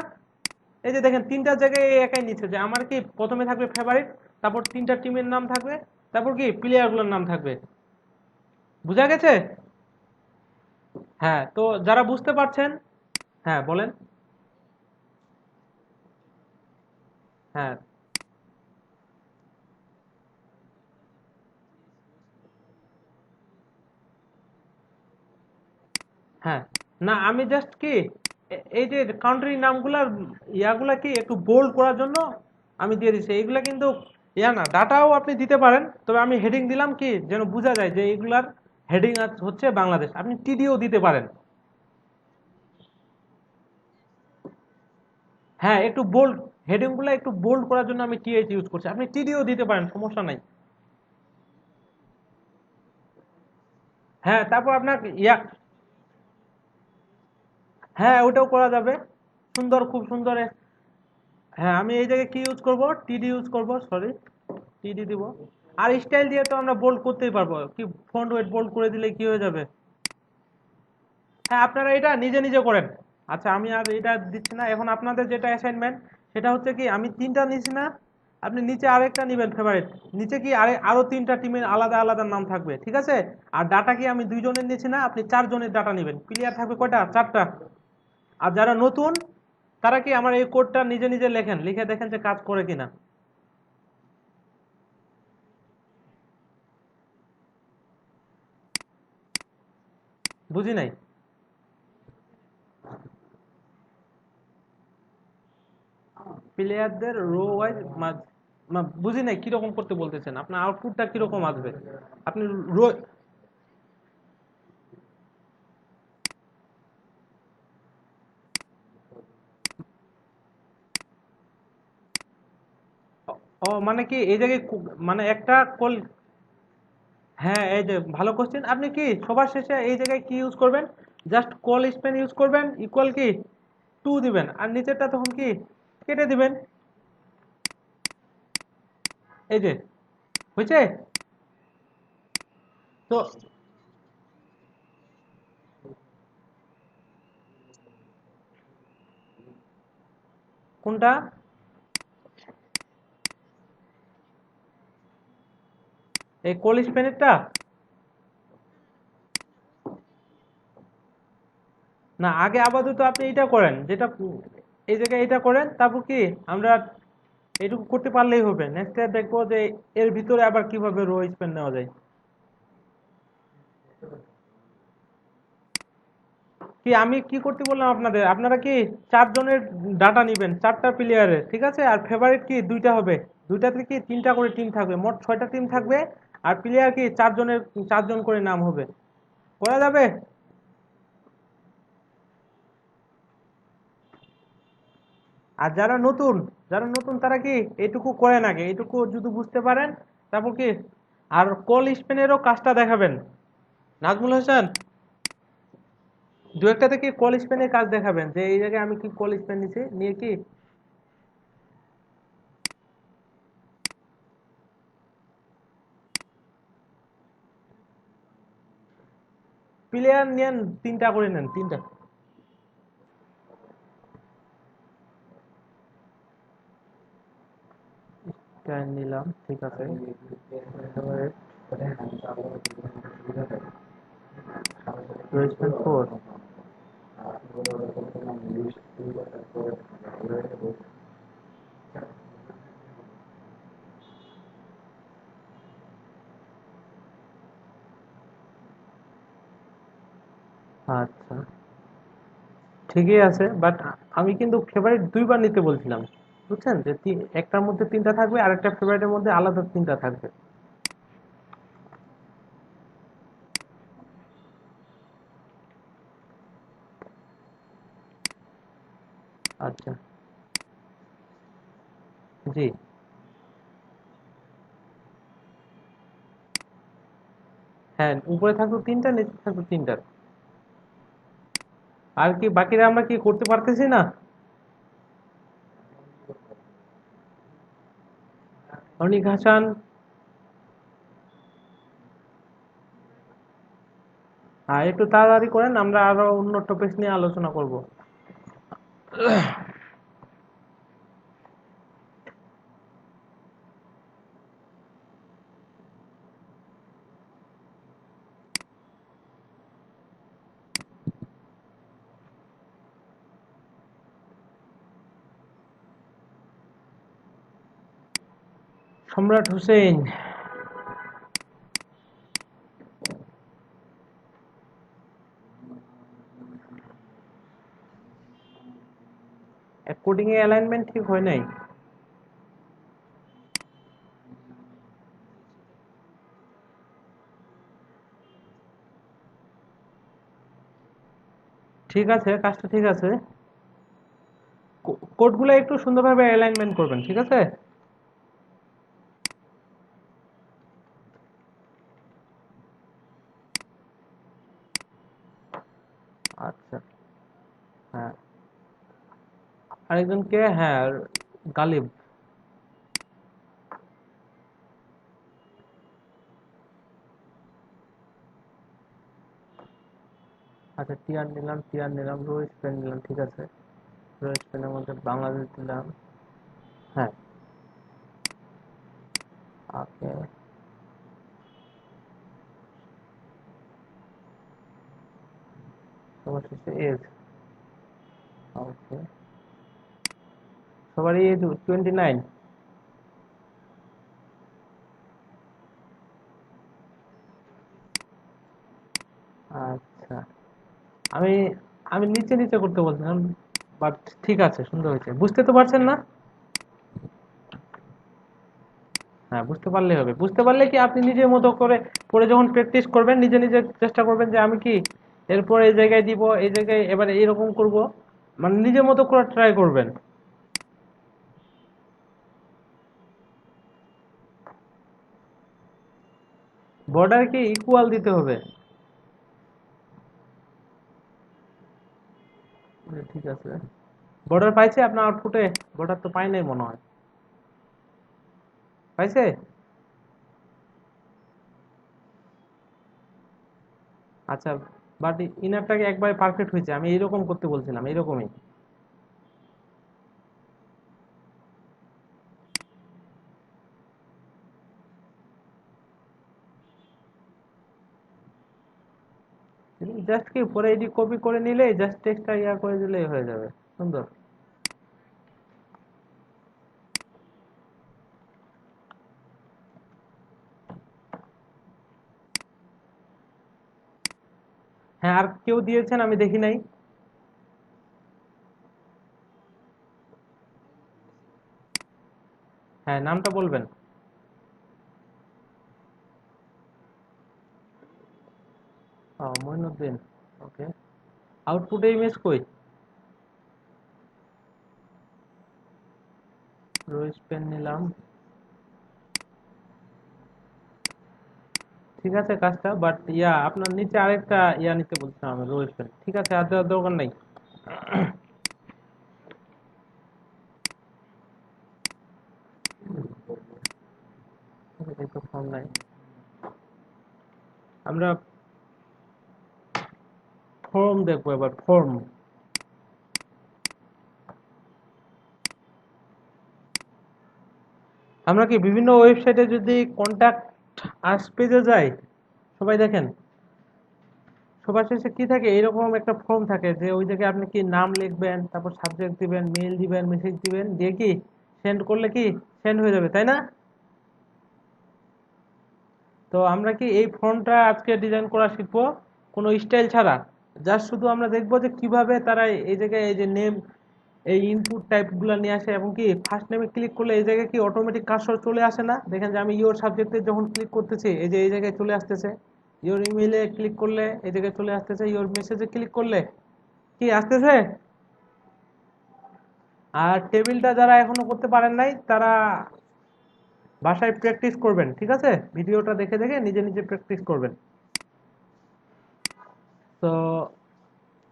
এই যে দেখেন তিনটা জায়গায় এই একাই নিচ্ছে, যে আমার কি প্রথমে থাকবে ফেভারিট, তারপর তিনটা টিমের নাম থাকবে, তারপর কি প্লেয়ারগুলোর নাম থাকবে। বুঝা গেছে? হ্যাঁ, তো যারা বুঝতে পারছেন, হ্যাঁ বলেন। হ্যাঁ হ্যাঁ, না আমি জাস্ট কি এই যে কান্ট্রি নামগুলার ইয়াগুলা কি একটু বোল্ড করার জন্য আমি দিয়ে দিচ্ছি। এইগুলা কিন্তু ইয়া না, ডাটাও আপনি দিতে পারেন, তবে আমি হেডিং দিলাম কি যেন বোঝা যায় যে এইগুলার হেডিং হচ্ছে বাংলাদেশ। আপনি টিডিও দিতে পারেন। হ্যাঁ একটু বোল্ড, হেডিং গুলা একটু বোল্ড করার জন্য আমি টিএইচ ইউজ করছি, আপনি টিডিও দিতে পারেন, সমস্যা নাই। হ্যাঁ তারপর আপনার ইয়া, হ্যাঁ ওটাও করা যাবে, সুন্দর, খুব সুন্দর। হ্যাঁ আমি এই জায়গায় কি ইউজ করব, টিডি ইউজ করব, সরি টিডি দিব। আর স্টাইল দিয়ে তো আমরা বোল্ড করতেই পারবো, কি ফন্ট ওয়েট বোল্ড করে দিলে কি হয়ে যাবে। হ্যাঁ আপনারা এটা নিজে নিজে করেন। আচ্ছা আমি আর এটা দিচ্ছি না, এখন আপনাদের যেটা অ্যাসাইনমেন্ট সেটা হচ্ছে কি আমি তিনটা নিচ্ছি না, আপনি নিচে আরেকটা নিবেন ফেভারিট, নিচে কি আরো তিনটা টিমের আলাদা আলাদা নাম থাকবে, ঠিক আছে? আর ডাটা কি আমি দুইজনের নিচ্ছি না, আপনি চারজনের ডাটা নেবেন, ক্লিয়ার থাকবে কয়টা, চারটা। আর যারা নতুন তারা কি আমার এই কোডটা নিজে নিজে লেখেন, লিখে দেখেন যে কাজ করে কিনা। বুঝি নাই। প্লেয়ারদের রো ওয়াইজ, বুঝি নাই কিরকম করতে বলতেছেন, আপনার আউটপুটটা কিরকম আসবে? আপনি রো, ও মানে কি এই জায়গায় মানে একটা কল। হ্যাঁ এই যে ভালো কোশ্চেন, আপনি কি সবার শেষে এই জায়গায় কি ইউজ করবেন, জাস্ট কল স্পেন ইউজ করবেন, ইকুয়াল কি টু দিবেন, আর নিচেরটা তখন কি কেটে দিবেন। এই যে হয়েছে। তো কোনটা? এই কোল স্পেনেরটা? না, আগে আপাতত আপনি এটা করেন, যেটা এই জায়গায় এটা করেন, তারপর কি আমরা এইটুকু করতে পারলেই হবে। নেক্সট দেখবো যে এর ভিতরে আবার কিভাবে রো স্পেন নেওয়া যায়। কি আমি কি করতে বললাম আপনাদের, আপনারা কি 4 জনের ডাটা নিবেন, 4টা প্লেয়ারের, ঠিক আছে? আর ফেভারিট কি 2টা হবে, 2টাতে কি 3টা করে টিম থাকবে, মোট 6টা টিম থাকবে। আর প্লেয়ার কি 4 জনের, 4 জন করে নাম হবে। করা যাবে? আর যারা নতুন তারা কি এইটুকু করেন, আগে এইটুকু যদি বুঝতে পারেন, তারপর কি। আর কল স্পেনেরও কাজটা দেখাবেন নাজমুল হাসান, দু একটা থেকে কল স্পেনের কাজ দেখাবেন, যে এই জায়গায় আমি কি কল স্পেন নিছি, নিয়ে কি প্লেয়ার নেন, 3টা করে নেন, 3টা। নিলাম, ঠিক আছে। ফোর। আচ্ছা, ঠিকই আছে, বাট আমি কিন্তু ফেভারিট 2বার নিতে বলছিলাম, বুঝছেন? যে একটার মধ্যে 3টা থাকবে, আর একটা ফেভারিটের মধ্যে আলাদা 3টা থাকবে। আচ্ছা। জি। হ্যাঁ, উপরে থাকতো 3টা, নিচে থাকতো 3টা। আর কি বাকিরা আমরা কি করতে পারতেছি না? অনিক হাসান। একটু তাড়াতাড়ি করেন, আমরা আরো অন্য টপিক নিয়ে আলোচনা করব। সম্রাট হোসেন। কোডিং এ অ্যালাইনমেন্ট ঠিক হয় নাই। ঠিক আছে, কাজটা ঠিক আছে। কোডগুলো একটু সুন্দরভাবে অ্যালাইনমেন্ট করবেন, ঠিক আছে? আচ্ছা। হ্যাঁ, আরেকজনকে, হ্যাঁ, গালিব। আচ্ছা, টিয়ার নিলাম, রো স্পেন নিলাম, ঠিক আছে। রো স্পেনের মধ্যে বাংলাদেশ দিলাম। হ্যাঁ। ওকে। সবার শেষে এজ। ওকে। সবারই এজ 29। আচ্ছা। আমি আমি নিচে নিচে করতে বলছিলাম, বাট ঠিক আছে, সুন্দর হয়েছে। বুঝতে তো পারছেন না? হ্যাঁ, বুঝতে পারলেই হবে। বুঝতে পারলে কি আপনি নিজের মতো করে করে যখন প্র্যাকটিস করবেন, নিজে নিজে চেষ্টা করবেন যে আমি কি এরপর এই জায়গায় দিব, এই জায়গায় এবার এইরকম করব, মানে নিজের মতো করে ট্রাই করবেন। বর্ডার কি ইকুয়াল দিতে হবে? ঠিক আছে। বর্ডার পাইছে আপনার আউটপুটে? বর্ডার তো পাই নাই মনে হয়। পাইছে? আচ্ছা, বাট ইনারটাকে একবারে পারফেক্ট হয়েছে, আমি এইরকম করতে বলছিলাম, এইরকমই। জাস্ট কি পরে এডি কপি করে নিলে জাস্ট টেক্সটটা ইয়া করে দিলেই হয়ে যাবে, সুন্দর। হ্যাঁ, আর কেউ দিয়েছেন আমি দেখি নাই। হ্যাঁ, নামটা বলবেন। মইনুদ্দিন। ওকে, আউটপুটে ইমেজ কই? রোজ পেন নিলাম, ঠিক আছে কাজটা, বাট ইয়া আপনার নিচে আরেকটা ইয়া নিতে বলছিলাম আমি, রোজ পেন। ঠিক আছে, আর দেওয়ার দরকার নাই। এই তো ফর্ম নাই, আমরা ফর্ম দেখবো এবার, ফর্ম। আমরা কি বিভিন্ন ওয়েবসাইটে যদি কন্ট্যাক্ট আস পেজে যাই, সবাই দেখেন, সবার শেষে কি থাকে, এরকম একটা ফর্ম থাকে, যে ওই জায়গায় আপনি কি নাম লিখবেন, তারপর সাবজেক্ট দিবেন, মেল দিবেন, মেসেজ দিবেন, দিয়ে কি সেন্ড করলে কি সেন্ড হয়ে যাবে, তাই না? তো আমরা কি এই ফর্মটা আজকে ডিজাইন করা শিখবো, কোনো স্টাইল ছাড়া। জাস্ট শুধু আমরা দেখবো যে কিভাবে তারা এই জায়গায় এই যে নেম, এই ইনপুট টাইপগুলো নিয়ে আসে, এবং কি ফার্স্ট নেমে ক্লিক করলে এই জায়গায় কি অটোমেটিক কার্সর চলে আসে না? দেখেন যে আমি ইওর সাবজেক্টে যখন ক্লিক করতেছি, এই যে এই জায়গায় চলে আসতেছে। ইওর ইমেইলে ক্লিক করলে এই জায়গায় চলে আসতেছে, ইওর মেসেজে ক্লিক করলে কি আসতেছে। আর টেবিলটা যারা এখনো করতে পারেন নাই, তারা বাসায় প্র্যাকটিস করবেন, ঠিক আছে? ভিডিওটা দেখে দেখে নিজে নিজে প্র্যাকটিস করবেন। তো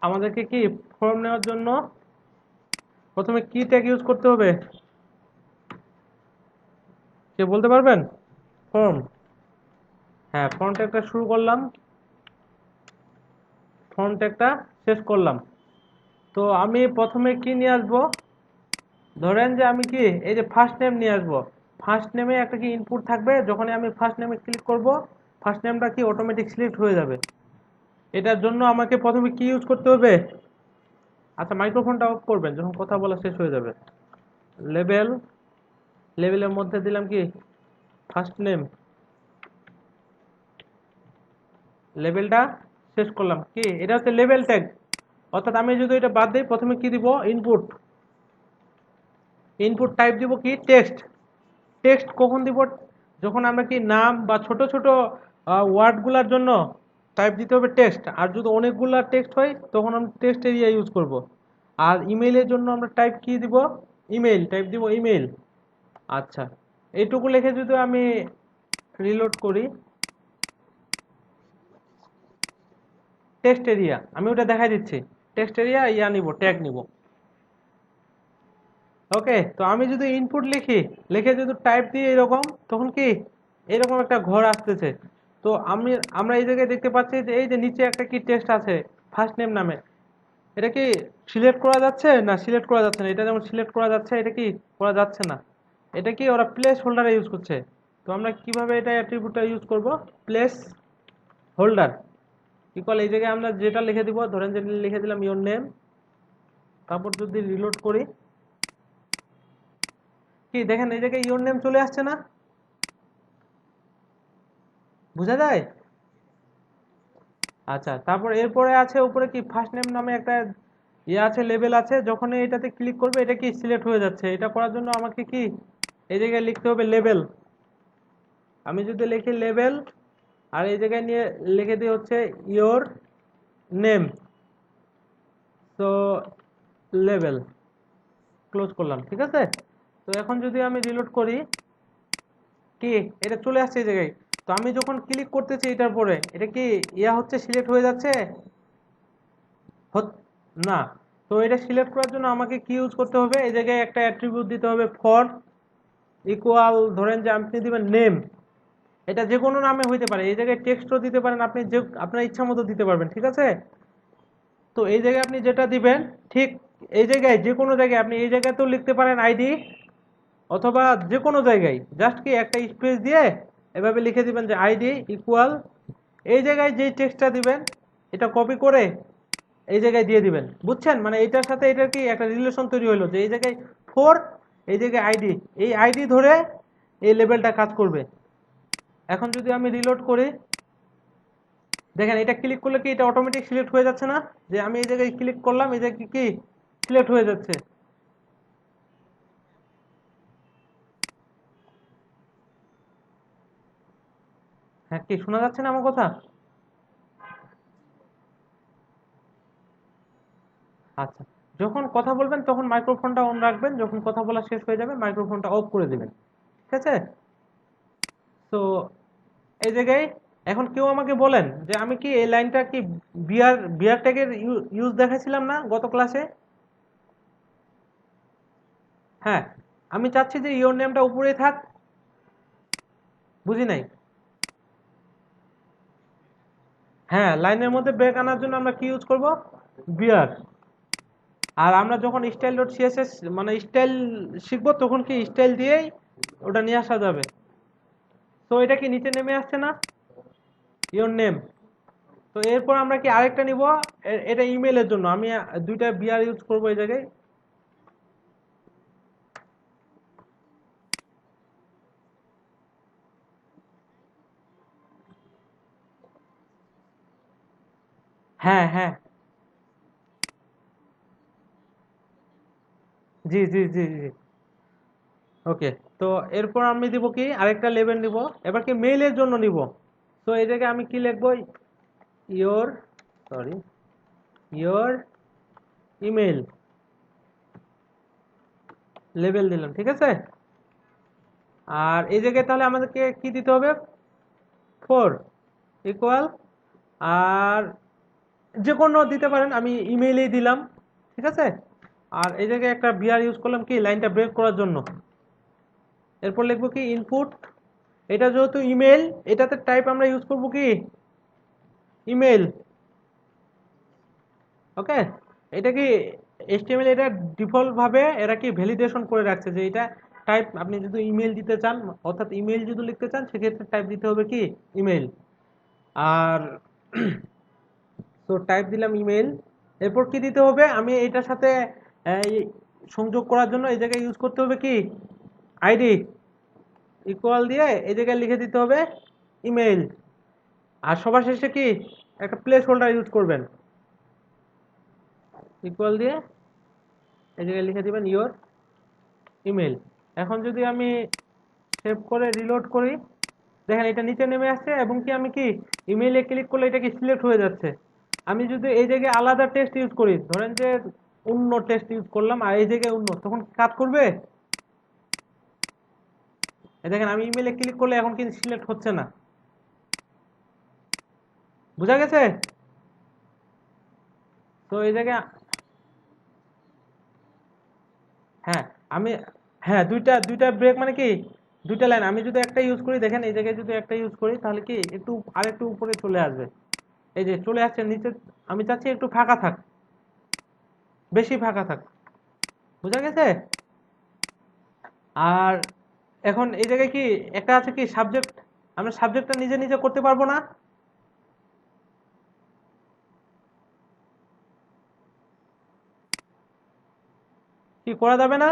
আমাদেরকে কি ফর্ম নেওয়ার জন্য প্রথমে কি ট্যাগ ইউজ করতে হবে, কে বলতে পারবেন? ফর্ম। হ্যাঁ, ফর্ম ট্যাগটা শুরু করলাম, ফর্ম ট্যাগটা শেষ করলাম। তো আমি প্রথমে কি নিয়ে আসবো, ধরেন যে আমি কি এই যে ফার্স্ট নেম নিয়ে আসবো। ফার্স্ট নেমে একটা কি ইনপুট থাকবে, যখনই আমি ফার্স্ট নেমে ক্লিক করব, ফার্স্ট নেমটা কি অটোমেটিক সিলেক্ট হয়ে যাবে। এটার জন্য আমাকে প্রথমে কি ইউজ করতে হবে? আচ্ছা, মাইক্রোফোনটা অফ করবেন যখন কথা বলা শেষ হয়ে যাবে। লেবেল, লেবেলের মধ্যে দিলাম কি ফার্স্ট নেম, লেবেলটা শেষ করলাম, কি এটা হচ্ছে লেবেল ট্যাগ। অর্থাৎ আমি যদি এটা বাদ দিই, প্রথমে কি দিব, ইনপুট। ইনপুট টাইপ দিব কি টেক্সট। টেক্সট কখন দিব, যখন আমরা কি নাম বা ছোট ছোট ওয়ার্ডগুলোর জন্য টাইপ দিতে হবে টেক্সট। আর যদি অনেকগুলা টেক্সট হয় তখন আমরা টেক্সট এরিয়া ইউজ করব। আর ইমেইলের জন্য আমরা টাইপ কি দিব, ইমেইল টাইপ দিব, ইমেইল। আচ্ছা, এইটুকু লিখে যদি আমি রিলোড করি, টেক্সট এরিয়া আমি ওটা দেখাই দিচ্ছি। টেক্সট এরিয়া ইয়া নিব, ট্যাগ নিব। ওকে, তো আমি যদি ইনপুট লিখি, লিখে যদি টাইপ দিই এরকম, তখন কি এরকম একটা ঘর আসতেছে। তো আমরা এই জায়গায় দেখতে পাচ্ছি যে এই যে নিচে একটা কি টেক্সট আছে ফার্স্ট নেম নামে, এটা কি সিলেক্ট করা যাচ্ছে না? সিলেক্ট করা যাচ্ছে না। এটা যেমন সিলেক্ট করা যাচ্ছে, এটা কি করা যাচ্ছে না। এটা কি ওরা প্লেস হোল্ডারে ইউজ করছে। তো আমরা কিভাবে এটা অ্যাট্রিবিউটটা ইউজ করব, প্লেস হোল্ডার ইকুয়াল, এই জায়গায় আমরা যেটা লিখে দিব, ধরেন যে লিখে দিলাম ইওর নেম, তারপর যদি রিলোড করি, কি দেখেন এই জায়গায় ইওর নেম চলে আসছে না? বোঝা যায়? আচ্ছা, তারপর এরপরে আছে উপরে কি ফার্স্ট নেম নামে একটা ইয়ে আছে, লেভেল আছে। যখন এটাতে ক্লিক করবে, এটা কি সিলেক্ট হয়ে যাচ্ছে। এটা করার জন্য আমাকে কি এই জায়গায় লিখতে হবে লেভেল। আমি যদি লিখি লেভেল, আর এই জায়গায় নিয়ে লিখে দিই হচ্ছে ইওর নেম, তো লেভেল, ক্লোজ করলাম, ঠিক আছে? তো এখন যদি আমি রিলোড করি, কি এটা চলে আসছে এই জায়গায়। তো আমি যখন ক্লিক করতেছি এটার পরে, এটা কি ইয়া হচ্ছে, সিলেক্ট হয়ে যাচ্ছে? না, তো এটা সিলেক্ট করার জন্য আমাকে কি ইউজ করতে হবে, এই জায়গায় একটা অ্যাট্রিবিউট দিতে হবে ফর ইকুয়াল, ধরেন যে আপনি দিবেন নেম, এটা যে কোনো নামে হইতে পারে, এই জায়গায় টেক্সটও দিতে পারেন, আপনি যে আপনার ইচ্ছা মতো দিতে পারবেন, ঠিক আছে। তো এই জায়গায় আপনি যেটা দিবেন, ঠিক এই জায়গায় যে কোনো জায়গায় আপনি এই জায়গাতেও লিখতে পারেন আইডি, অথবা যে কোনো জায়গায় জাস্ট কি একটা স্পেস দিয়ে এভাবে লিখে দিবেন যে আইডি ইকুয়াল, এই জায়গায় যে টেক্সটটা দিবেন এটা কপি করে এই জায়গায় দিয়ে দিবেন, বুঝছেন, মানে এটার সাথে এটার কি একটা রিলেশন তৈরি হলো যে এই জায়গায় ফোর, এই জায়গায় আইডি, এই আইডি ধরে এই লেভেলটা কাজ করবে। এখন যদি আমি রিলোড করি, দেখেন এটা ক্লিক করলে কি এটা অটোমেটিক সিলেক্ট হয়ে যাচ্ছে না, যে আমি এই জায়গায় ক্লিক করলাম এই জায়গায় কি সিলেক্ট হয়ে যাচ্ছে। হ্যাঁ, কি শোনা যাচ্ছে না আমার কথা? আচ্ছা, যখন কথা বলবেন তখন মাইক্রোফোনটা অন রাখবেন, যখন কথা বলা শেষ হয়ে যাবে মাইক্রোফোনটা অফ করে দিবেন, ঠিক আছে। তো এই জায়গায় এখন কেউ আমাকে বলেন যে আমি কি এই লাইনটা কি বিয়ার বিয়ার ট্যাগের ইউজ দেখাইছিলাম না গত ক্লাসে? হ্যাঁ, আমি চাচ্ছি যে ইওর নেমটা উপরেই থাক, বুঝি নাই। হ্যাঁ, লাইনের মধ্যে ব্রেক আনার জন্য আমরা কি ইউজ করব, বিয়ার। আর আমরা যখন স্টাইল ডট সিএসএস মানে স্টাইল শিখবো তখন কি স্টাইল দিয়েই ওটা নিয়ে আসা যাবে। তো এটা কি নিচে নেমে আসছে না, ইওর নেম। তো এরপর আমরা কি আরেকটা নিব, এটা ইমেলের জন্য আমি দুইটা বিআর ইউজ করব এই জায়গায়। হ্যাঁ হ্যাঁ, জি জি জি জি, ওকে। তো এরপর আমি দিব কি আরেকটা লেভেল নিব, এবার কি মেইলের জন্য নিব। তো এই জায়গায় আমি কি লিখবো, your, sorry, your email level দিলাম, ঠিক আছে। আর এই জায়গায় তাহলে আমাদেরকে কি দিতে হবে, ফোর ইকুয়াল, আর যে কোনো দিতে পারেন, আমি ইমেইলেই দিলাম, ঠিক আছে। আর এই জায়গায় একটা বিআর ইউজ করলাম কি লাইনটা ব্রেক করার জন্য। এরপর লিখবো কি ইনপুট, এটা যেহেতু ইমেল এটাতে টাইপ আমরা ইউজ করব কি ইমেল, ওকে। এটা কি এইচটিএমএল, এটা ডিফল্ট ভাবে এরা কি ভ্যালিডেশন করে রাখছে যে এটা টাইপ, আপনি যদি ইমেল দিতে চান অর্থাৎ ইমেল যদি লিখতে চান সেক্ষেত্রে টাইপ দিতে হবে কি ইমেল। আর তো টাইপ দিলাম ইমেল, এরপর কি দিতে হবে, আমি এটার সাথে এই, সংযোগ করার জন্য এই জায়গায় ইউজ করতে হবে কি আইডি ইকুয়াল দিয়ে এই জায়গায় লিখে দিতে হবে ইমেল। আর সবার শেষে কি একটা প্লেস হোল্ডার ইউজ করবেন, ইকুয়াল দিয়ে এই জায়গায় লিখে দিবেন ইওর ইমেল। এখন যদি আমি সেভ করে রিলোড করি, দেখেন এটা নিচে নেমে আসছে এবং কি আমি কি ইমেইলে ক্লিক করলে এটা কি সিলেক্ট হয়ে যাচ্ছে। আমি যদি এই জায়গায় আলাদা টেক্সট ইউজ করি, ধরেন যে অন্য টেক্সট ইউজ করলাম আর এই জায়গায় অন্য, তখন কাজ করবে? এই দেখেন আমি ইমেইলে ক্লিক করলে এখন কিন্তু সিলেক্ট হচ্ছে না, বুঝা গেছে? তো এই জায়গায় হ্যাঁ আমি, হ্যাঁ দুইটা দুইটা ব্রেক মানে কি দুইটা লাইন, আমি যদি একটা ইউজ করি, দেখেন এই জায়গায় যদি একটা ইউজ করি তাহলে কি একটু আরেকটু উপরে চলে আসবে, এই যে চলে আসছে নিচে। আমি চাচ্ছি একটু ফাঁকা থাক, বেশি ফাঁকা থাক, বুঝা গেছে? আর এখন এই জায়গায় কি একটা আছে কি সাবজেক্ট, আমরা সাবজেক্টটা নিজে নিজে করতে পারবো না, কি করা যাবে না?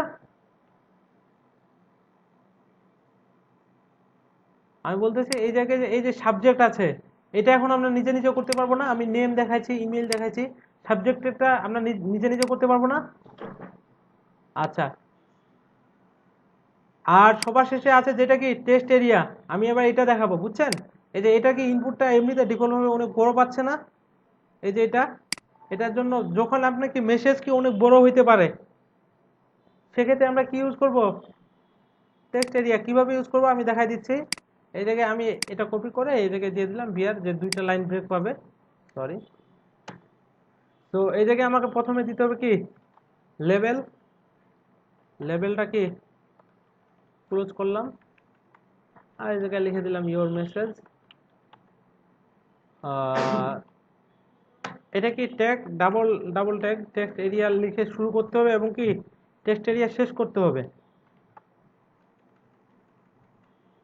আমি বলতেছি এই জায়গায় এই যে সাবজেক্ট আছে এটা এখন আমরা নিজে নিজে করতে পারবো না, আমি নেম দেখাইছি ইমেল দেখাইছি, সাবজেক্টটা আমরা নিজে নিজে করতে পারবো না। আচ্ছা, আর সবার শেষে আছে যেটা কি টেস্ট এরিয়া, আমি এবার এটা দেখাবো, বুঝছেন? এই যে এটা কি ইনপুটটা এমনিতে ডিফল্ট ভাবে অনেক বড় পাচ্ছে না, এই যে এটা, এটার জন্য যখন আপনার কি মেসেজ কি অনেক বড় হইতে পারে, সেক্ষেত্রে আমরা কি ইউজ করব, টেক্সট এরিয়া। কিভাবে ইউজ করব আমি দেখাই দিচ্ছি। এই জায়গায় আমি এটা কপি করে এই জায়গায় দিয়ে দিলাম বিয়ার, যে দুইটা লাইন ব্রেক পাবে, সরি। তো এই জায়গায় আমাকে প্রথমে দিতে হবে কি লেভেল, লেভেলটা কি ক্লোজ করলাম, আর এই জায়গায় লিখে দিলাম ইওর মেসেজ। এটা কি tag double double tag text area লিখে শুরু করতে হবে এবং কি টেক্সট এরিয়া শেষ করতে হবে।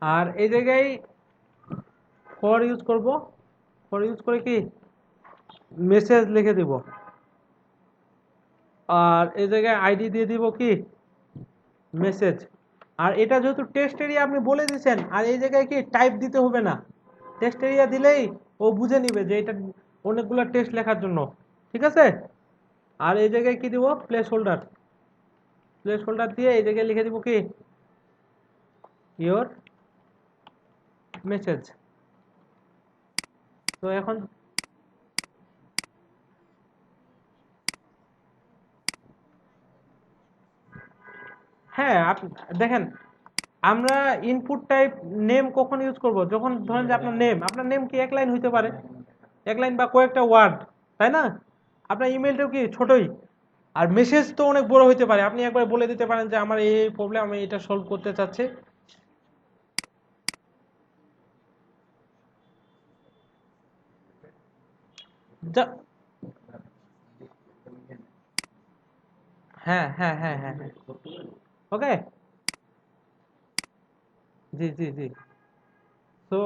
আর এই জায়গায় ফর ইউজ করব, ফর ইউজ করে কি মেসেজ লিখে দিব, আর এই জায়গায় আইডি দিয়ে দিব কি মেসেজ। আর এটা যেহেতু টেক্সট এরিয়া আপনি বলে দিয়েছেন, আর এই জায়গায় কি টাইপ দিতে হবে না, টেক্সট এরিয়া দিলেই ও বুঝে নিবে যে এটা অনেকগুলো টেক্সট লেখার জন্য, ঠিক আছে। আর এই জায়গায় কি দিব প্লেস হোল্ডার, প্লেস হোল্ডার দিয়ে এই জায়গায় লিখে দিব কি ইওর মেসেজ। তো এখন হ্যাঁ দেখেন, আমরা ইনপুট টাইপ নেম কখন ইউজ করব, যখন ধরেন যে আপনার নেম কি এক লাইন হইতে পারে, এক লাইন বা কয়েকটা ওয়ার্ড, তাই না। আপনার ইমেলটাও কি ছোটই, আর মেসেজ তো অনেক বড় হইতে পারে। আপনি একবার বলে দিতে পারেন যে আমার এই প্রবলেম, আমি এটা সলভ করতে চাচ্ছি। হ্যাঁ হ্যাঁ হ্যাঁ হ্যাঁ হ্যাঁ, ওকে, জি জি জি। তো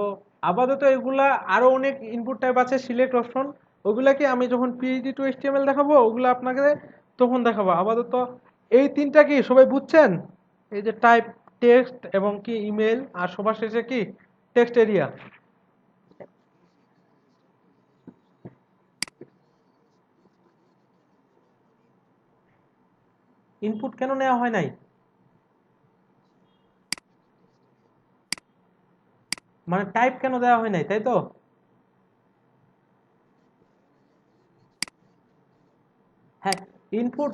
আপাতত এগুলা আরো অনেক ইনপুট টাইপ আছে, সিলেক্ট অপশন, ওগুলাকে আমি যখন পিএইচডি টু এইচটিএমএল দেখাবো ওগুলো আপনাকে তখন দেখাবো। আপাতত এই তিনটা কি সবাই বুঝছেন, এই যে টাইপ টেক্সট এবং কি ইমেল, আর সবার শেষে কি টেক্সট এরিয়া। ইনপুট কেন নেওয়া হয় নাই, মানে টাইপ কেন দেওয়া হয় নাই, তাই তো। হ্যাঁ ইনপুট,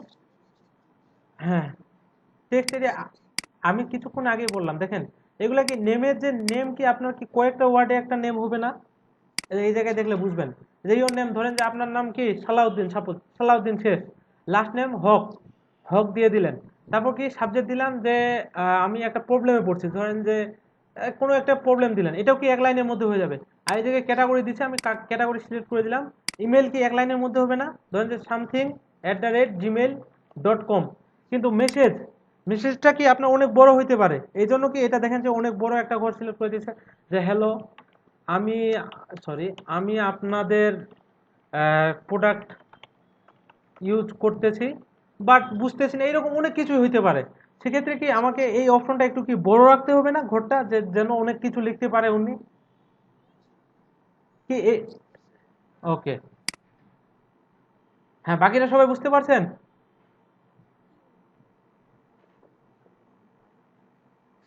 হ্যাঁ টেক্সট এরিয়া আমি কিছুক্ষণ আগে বললাম, দেখেন এগুলা কি নেমের যে নেম কি আপনার কি কয়েকটা ওয়ার্ডে একটা নেম হবে না, এই জায়গায় দেখলে বুঝবেন। যে ইওর নেম, ধরেন যে আপনার নাম কি সালাউদ্দিন, সাপোজ সালাউদ্দিন শেষ, লাস্ট নেম হক, হক দিয়ে দিলেন। তারপর কি সাবজেক্ট দিলাম যে আমি একটা প্রবলেমে পড়ছি, ধরেন যে কোনো একটা প্রবলেম দিলেন, এটাও কি এক লাইনের মধ্যে হয়ে যাবে। আর এই জায়গায় ক্যাটাগরি দিচ্ছে, আমি ক্যাটাগরি সিলেক্ট করে দিলাম। ইমেল কি এক লাইনের মধ্যে হবে না, ধরেন যে something@gmail.com। কিন্তু মেসেজ, মেসেজটা কি আপনার অনেক বড় হইতে পারে, এই জন্য কি এটা দেখেন যে অনেক বড় একটা ঘর সিলেক্ট করে দিয়েছে, যে হ্যালো আমি, সরি আমি আপনাদের প্রোডাক্ট ইউজ করতেছি বাট বুঝতেছি না, এরকম অনেক কিছু হইতে পারে। সেক্ষেত্রে কি আমাকে এই অপশনটা একটু কি বড় রাখতে হবে না ঘরটা, যে যেন অনেক কিছু লিখতে পারে উনি কি। ওকে, হ্যাঁ বাকিটা সবাই বুঝতে পারছেন।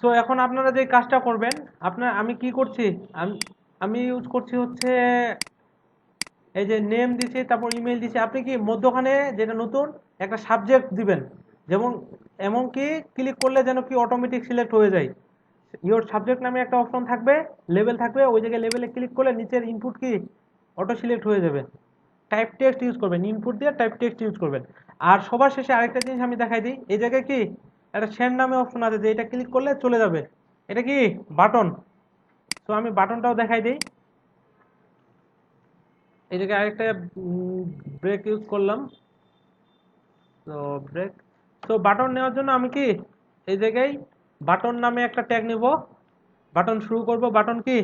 তো এখন আপনারা যে কাজটা করবেন, আমি কি করছি, আমি আমি ইউজ করছি হচ্ছে এই যে নেম দিছি, তারপর ইমেল দিছি, আপনি কি মধ্যখানে যেটা নতুন একটা সাবজেক্ট দিবেন, যেমন এমন কি ক্লিক করলে যেন কি অটোমেটিক সিলেক্ট হয়ে যায়। ইওর সাবজেক্ট নামে একটা অপশন থাকবে, লেভেল থাকবে, ওই জায়গায় লেভেলে ক্লিক করলে নিচের ইনপুট কি অটো সিলেক্ট হয়ে যাবে। টাইপ টেক্সট ইউজ করবেন, ইনপুট দিয়ে টাইপ টেক্সট ইউজ করবেন। আর সবার শেষে আরেকটা জিনিস আমি দেখাই দিই, এই জায়গায় কি একটা সেন্ড নামে অপশন আছে, যে এটা ক্লিক করলে চলে যাবে, এটা কি বাটন। তো আমি বাটনটাও দেখাই দিই, এই জায়গায় আরেকটা ব্রেক ইউজ করলাম। তো ব্রেক, তো বাটন নেওয়ার জন্য আমি কি এই জায়গায় বাটন নামে একটা ট্যাগ নিব, বাটন শুরু করব, বাটন কি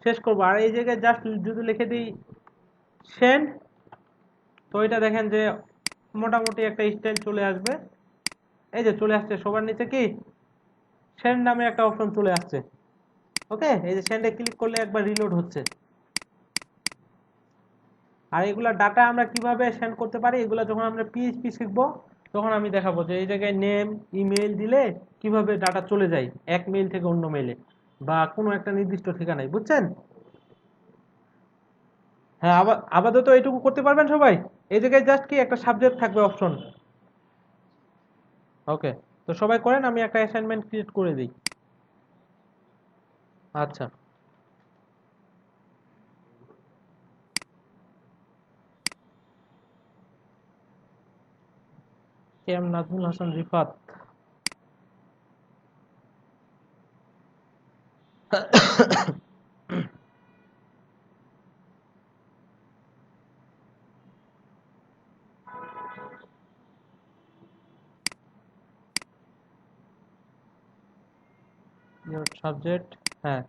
শেষ করব। আর এই জায়গায় জাস্ট যদি লিখে দিই সেন্ড, তো এটা দেখেন যে মোটামুটি একটা স্টাইল চলে আসবে। এই যে চলে আসছে, সবার নিচে কি সেন্ড নামে একটা অপশন চলে আসছে। ওকে, এই যে সেন্ডে ক্লিক করলে একবার রিলোড হচ্ছে। আর এগুলা ডাটা আমরা কিভাবে সেন্ড করতে পারি, এগুলা যখন আমরা পিএইচপি শিখবো তখন আমি দেখাবো, যে এই জায়গায় নেম ইমেল দিলে কিভাবে ডাটা চলে যায় এক মেইল থেকে অন্য মেইলে, বা কোনো একটা নির্দিষ্ট ঠিকানায়, বুঝছেন। হ্যাঁ আপাতত এইটুকু করতে পারবেন সবাই। এই জায়গায় জাস্ট কি একটা সাবজেক্ট থাকবে অপশন। ওকে, তো সবাই করেন, আমি একটা অ্যাসাইনমেন্ট ক্রিয়েট করে দিই। আচ্ছা। M Nazmul Hasan Rifat. Your subject, হ্যাঁ,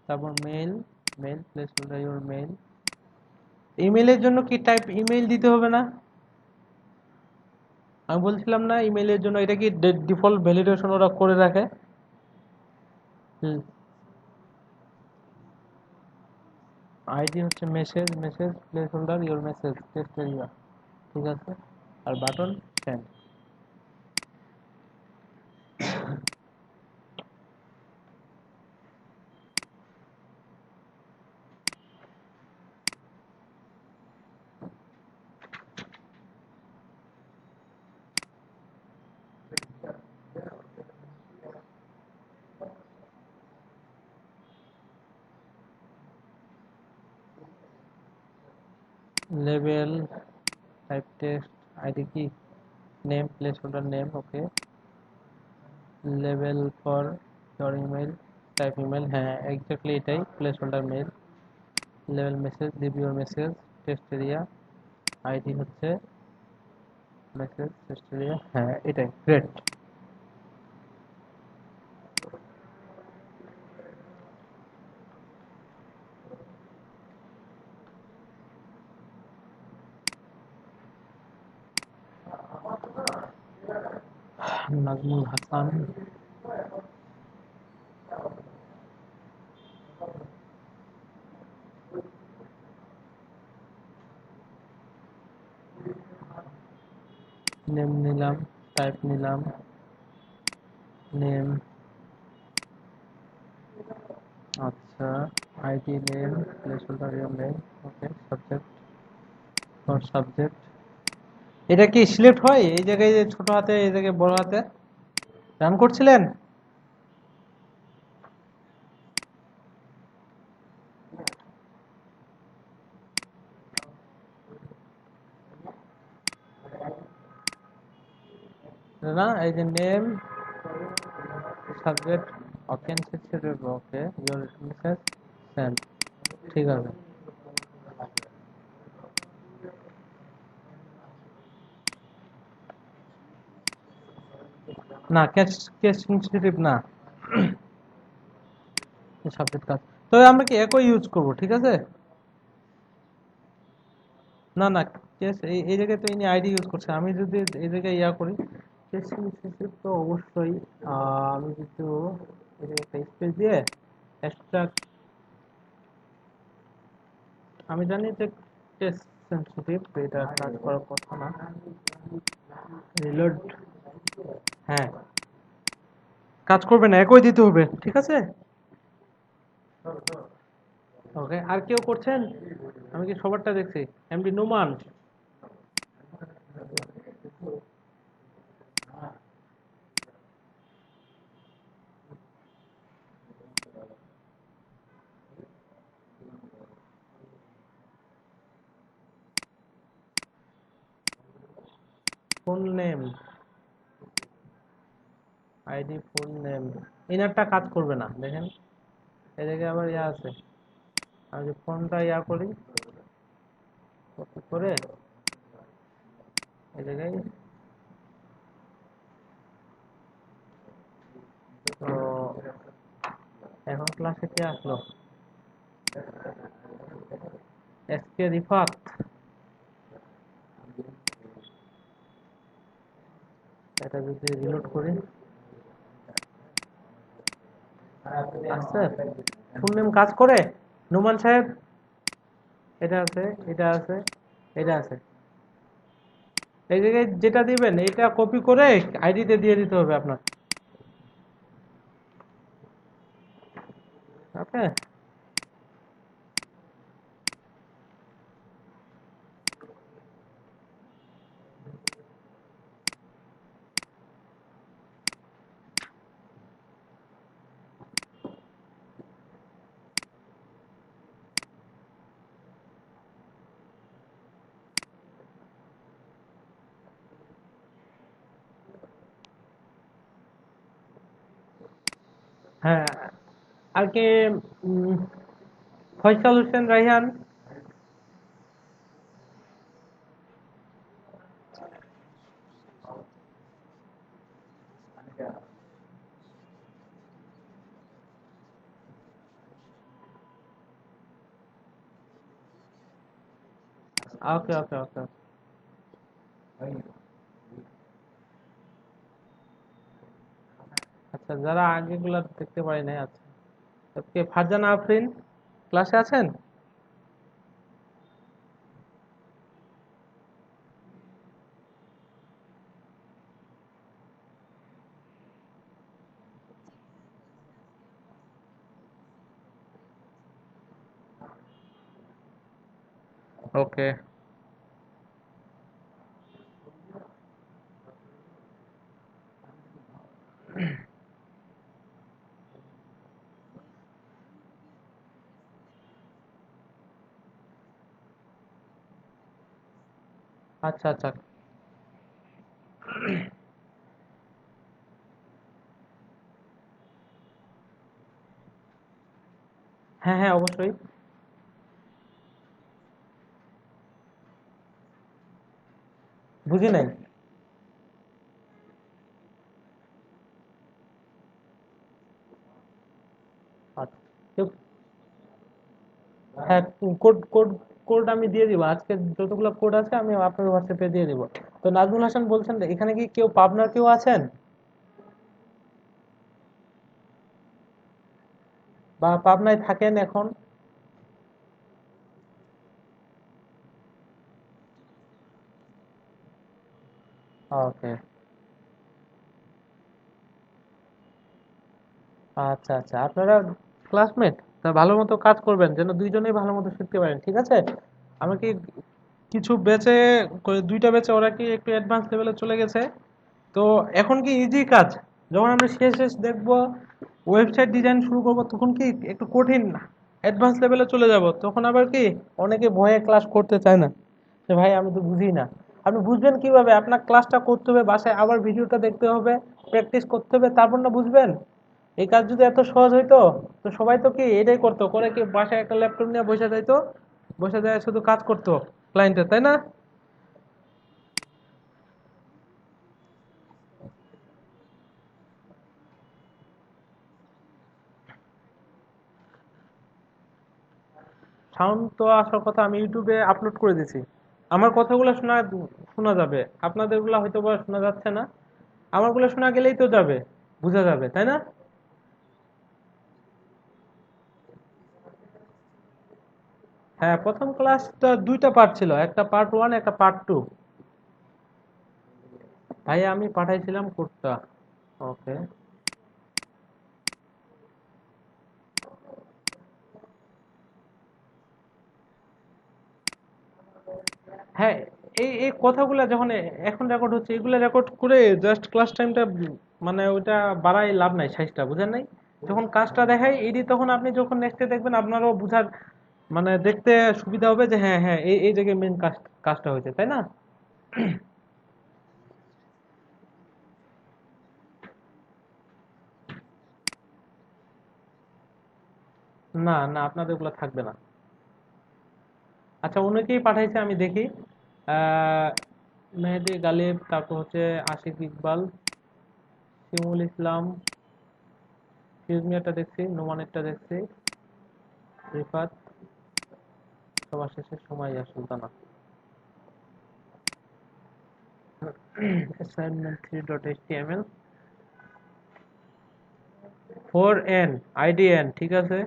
তারপর mail, mail placeholder your mail. ইমেইলের জন্য কি টাইপ ইমেইল দিতে হবে না? আমি বলছিলাম না ইমেইলের জন্য এটা কি ডিফল্ট ভ্যালিডেশন ওরা করে রাখে? আইডি হচ্ছে message, message placeholder your message text area, ঠিক আছে। আর বাটন সেন্ড। লেভেল, টাইপ টেক্সট, আইডি কি name placeholder name, okay. লেভেল for your email, type email, হ্যাঁ এক্স্যাক্টলি এটাই, প্লেস হোল্ডার মেল। লেভেল message, leave your message text area, ID হচ্ছে মেসেজ টেক্সট এরিয়া, হ্যাঁ এটাই, গ্রেট। নাজমুল হাসান, নেম নিলাম, টাইপ নিলাম, নেম, আচ্ছা, ID name placeholder your name, okay. Subject, for subject, এটা কি সিলেক্ট হয় এই জায়গায় যে ছোট হাতে, এই জায়গায় বড় হাতে রান করছিলেন? না, এই যে name, subject, okay, okay, your message send, ঠিক আছে। না, কেস কেস সেনসিটিভ না সাবজেক্ট কাজ। তবে আমরা কি একই ইউজ করব, ঠিক আছে। না না, কেস এই জায়গায় তো ইনি আইডি ইউজ করছে, আমি যদি এই জায়গায় ইয়া করি কেস সেনসিটিভ তো অবশ্যই। আমি কিন্তু এই জায়গায় একটা স্পেস দিয়ে এক্সট্রা, আমি জানি যে কেস সেনসিটিভ, এটা কাজ করার কথা না। রিলোড, হ্যাঁ কাজ করবে না, একই দিতে হবে, ঠিক আছে। ওকে, আর কেউ করছেন? আমি কি সবারটা দেখছি? MD Noman, full name, ID full name, ইনারটা কাজ করবে না দেখেন, এই জায়গায় আবার ইয়া আছে। আমি যে ফোনটা ইয়া করি, কপি করে এই জায়গায়, তো এখন ক্লাসে কে আসলো? এসকে রিফাত, এটা যদি রিলোড করি, আসছে? ফুল নেম কাজ করে? নোমান সাহেব, এটা আছে, এটা আছে, এটা আছে। এই জায়গায় যেটা দিবেন এটা কপি করে আইডিতে দিয়ে দিতে হবে আপনার, ওকে। হ্যাঁ, আর কি উম, ফয়সাল হোসেন রায়হান। ওকে ওকে ওকে। আচ্ছা, যারা আগেগুলা দেখতে পারি নাই। আচ্ছা, ওকে। ফারজানা আফরিন ক্লাসে আছেন? ওকে। আচ্ছা আচ্ছা। হ্যাঁ হ্যাঁ, অবশ্যই। বুঝি নাই। আচ্ছা। তো- হ্যাঁ, কোড কোড কোড আমি দিয়ে দিব। আজকে যতগুলো কোড আছে আমি আপনার হোয়াটসঅ্যাপে দিয়ে দিব। তো নাজমুল হাসান বলছেন, এখানে কি কেউ পাবনার কেউ আছেন বা পাবনায় থাকেন এখন? ওকে। আচ্ছা আচ্ছা, আপনারা ক্লাসমেট, তা ভালো মতো কাজ করবেন যেন দুইজনেই ভালো মতো শিখতে পারেন, ঠিক আছে? আমরা কি কিছু ব্যাচে, দুইটা ব্যাচে ওরা কি একটু অ্যাডভান্স লেভেলে চলে গেছে। তো এখন কি ইজি কাজ, যখন আমরা শেষ শেষ দেখবো ওয়েবসাইট ডিজাইন শুরু করব, তখন কি একটু কঠিন অ্যাডভান্স লেভেলে চলে যাব, তখন আবার কি অনেকে ভয়ে ক্লাস করতে চায় না, যে ভাই আমি তো বুঝি না। আপনি বুঝবেন কিভাবে? আপনার ক্লাসটা করতে হবে, বাসায় আবার ভিডিওটা দেখতে হবে, প্র্যাকটিস করতে হবে, তারপর না বুঝবেন। এই কাজ যদি এত সহজ হইতো, তো সবাই তো কি এটাই করতো, করে কি বাসায় একটা ল্যাপটপ নিয়ে বসে যাইতো, বসে যায় শুধু কাজ করতো ক্লায়েন্টের, তাই না? সাউন্ড তো আসার কথা, আমি ইউটিউবে আপলোড করে দিয়েছি। আমার কথাগুলো শোনা শোনা যাবে, আপনাদেরগুলো হয়তো বা শোনা যাচ্ছে না। আমারগুলো শোনা গেলেই তো যাবে, বোঝা যাবে, তাই না? হ্যাঁ, প্রথম ক্লাসটা দুইটা পার্ট ছিল, একটা পার্ট ওয়ান, একটা পার্ট টু। ভাই আমি পাঠাইছিলাম কোডটা। ওকে। হ্যাঁ, এই এই কথাগুলো যখন এখন রেকর্ড হচ্ছে, এগুলো রেকর্ড করে জাস্ট ক্লাস টাইমটা মানে ওইটা বাড়াই লাভ নাই, সাইজটা বুঝেন নাই? যখন কাজটা দেখাই এডি, তখন আপনি যখন নেক্সটে দেখবেন আপনারও বুঝার মানে দেখতে সুবিধা হবে, যে হ্যাঁ হ্যাঁ এই এই জায়গায় মেন কাজটা হয়েছে, তাই না? না না, আপনাদের ওগুলো থাকবে না। আচ্ছা, অনেকেই পাঠাইছে আমি দেখি। আহ মেহেদি গালিব, তারপর হচ্ছে আশিক ইকবাল, শিমুল ইসলাম, ফিউজ মিয়ারটা দেখছি, নোমানেরটা দেখছি, রিফাত, সবার শেষে Sumaiya Sultana. Assignment 3.html, 4n, idn, ঠিক আছে।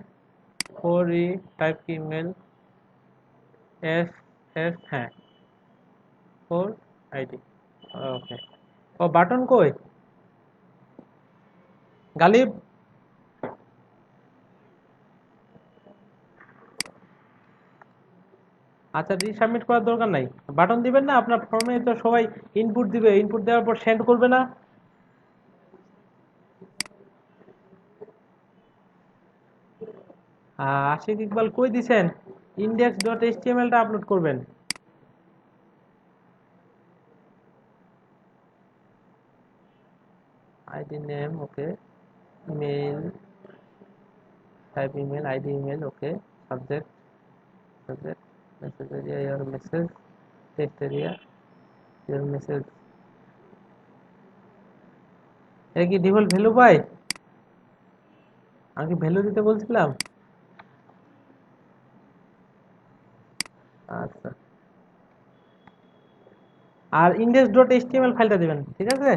4e, type email, S S, হ্যাঁ, 4 id। ওকে। ও বাটন কই? গালিব। আচ্ছা, রিসাবমিট করার দরকার নাই। বাটন দিবেন না, আপনার ফর্মে তো সবাই ইনপুট দিবে, ইনপুট দেওয়ার পর সেন্ড করবে না? আশিক ইকবাল কই দিছেন? index.html টা আপলোড করবেন। ID name, okay. Mail, type email, ID email, okay. Subject, subject, message area, your message, text area, your message. এটা কি ডিফল্ট ভ্যালু পাই? আমি কি ভ্যালু দিতে বলছিলাম? আচ্ছা, আর ইন্ডেক্স ডট এইচটিএমএল ফাইলটা দিবেন, ঠিক আছে?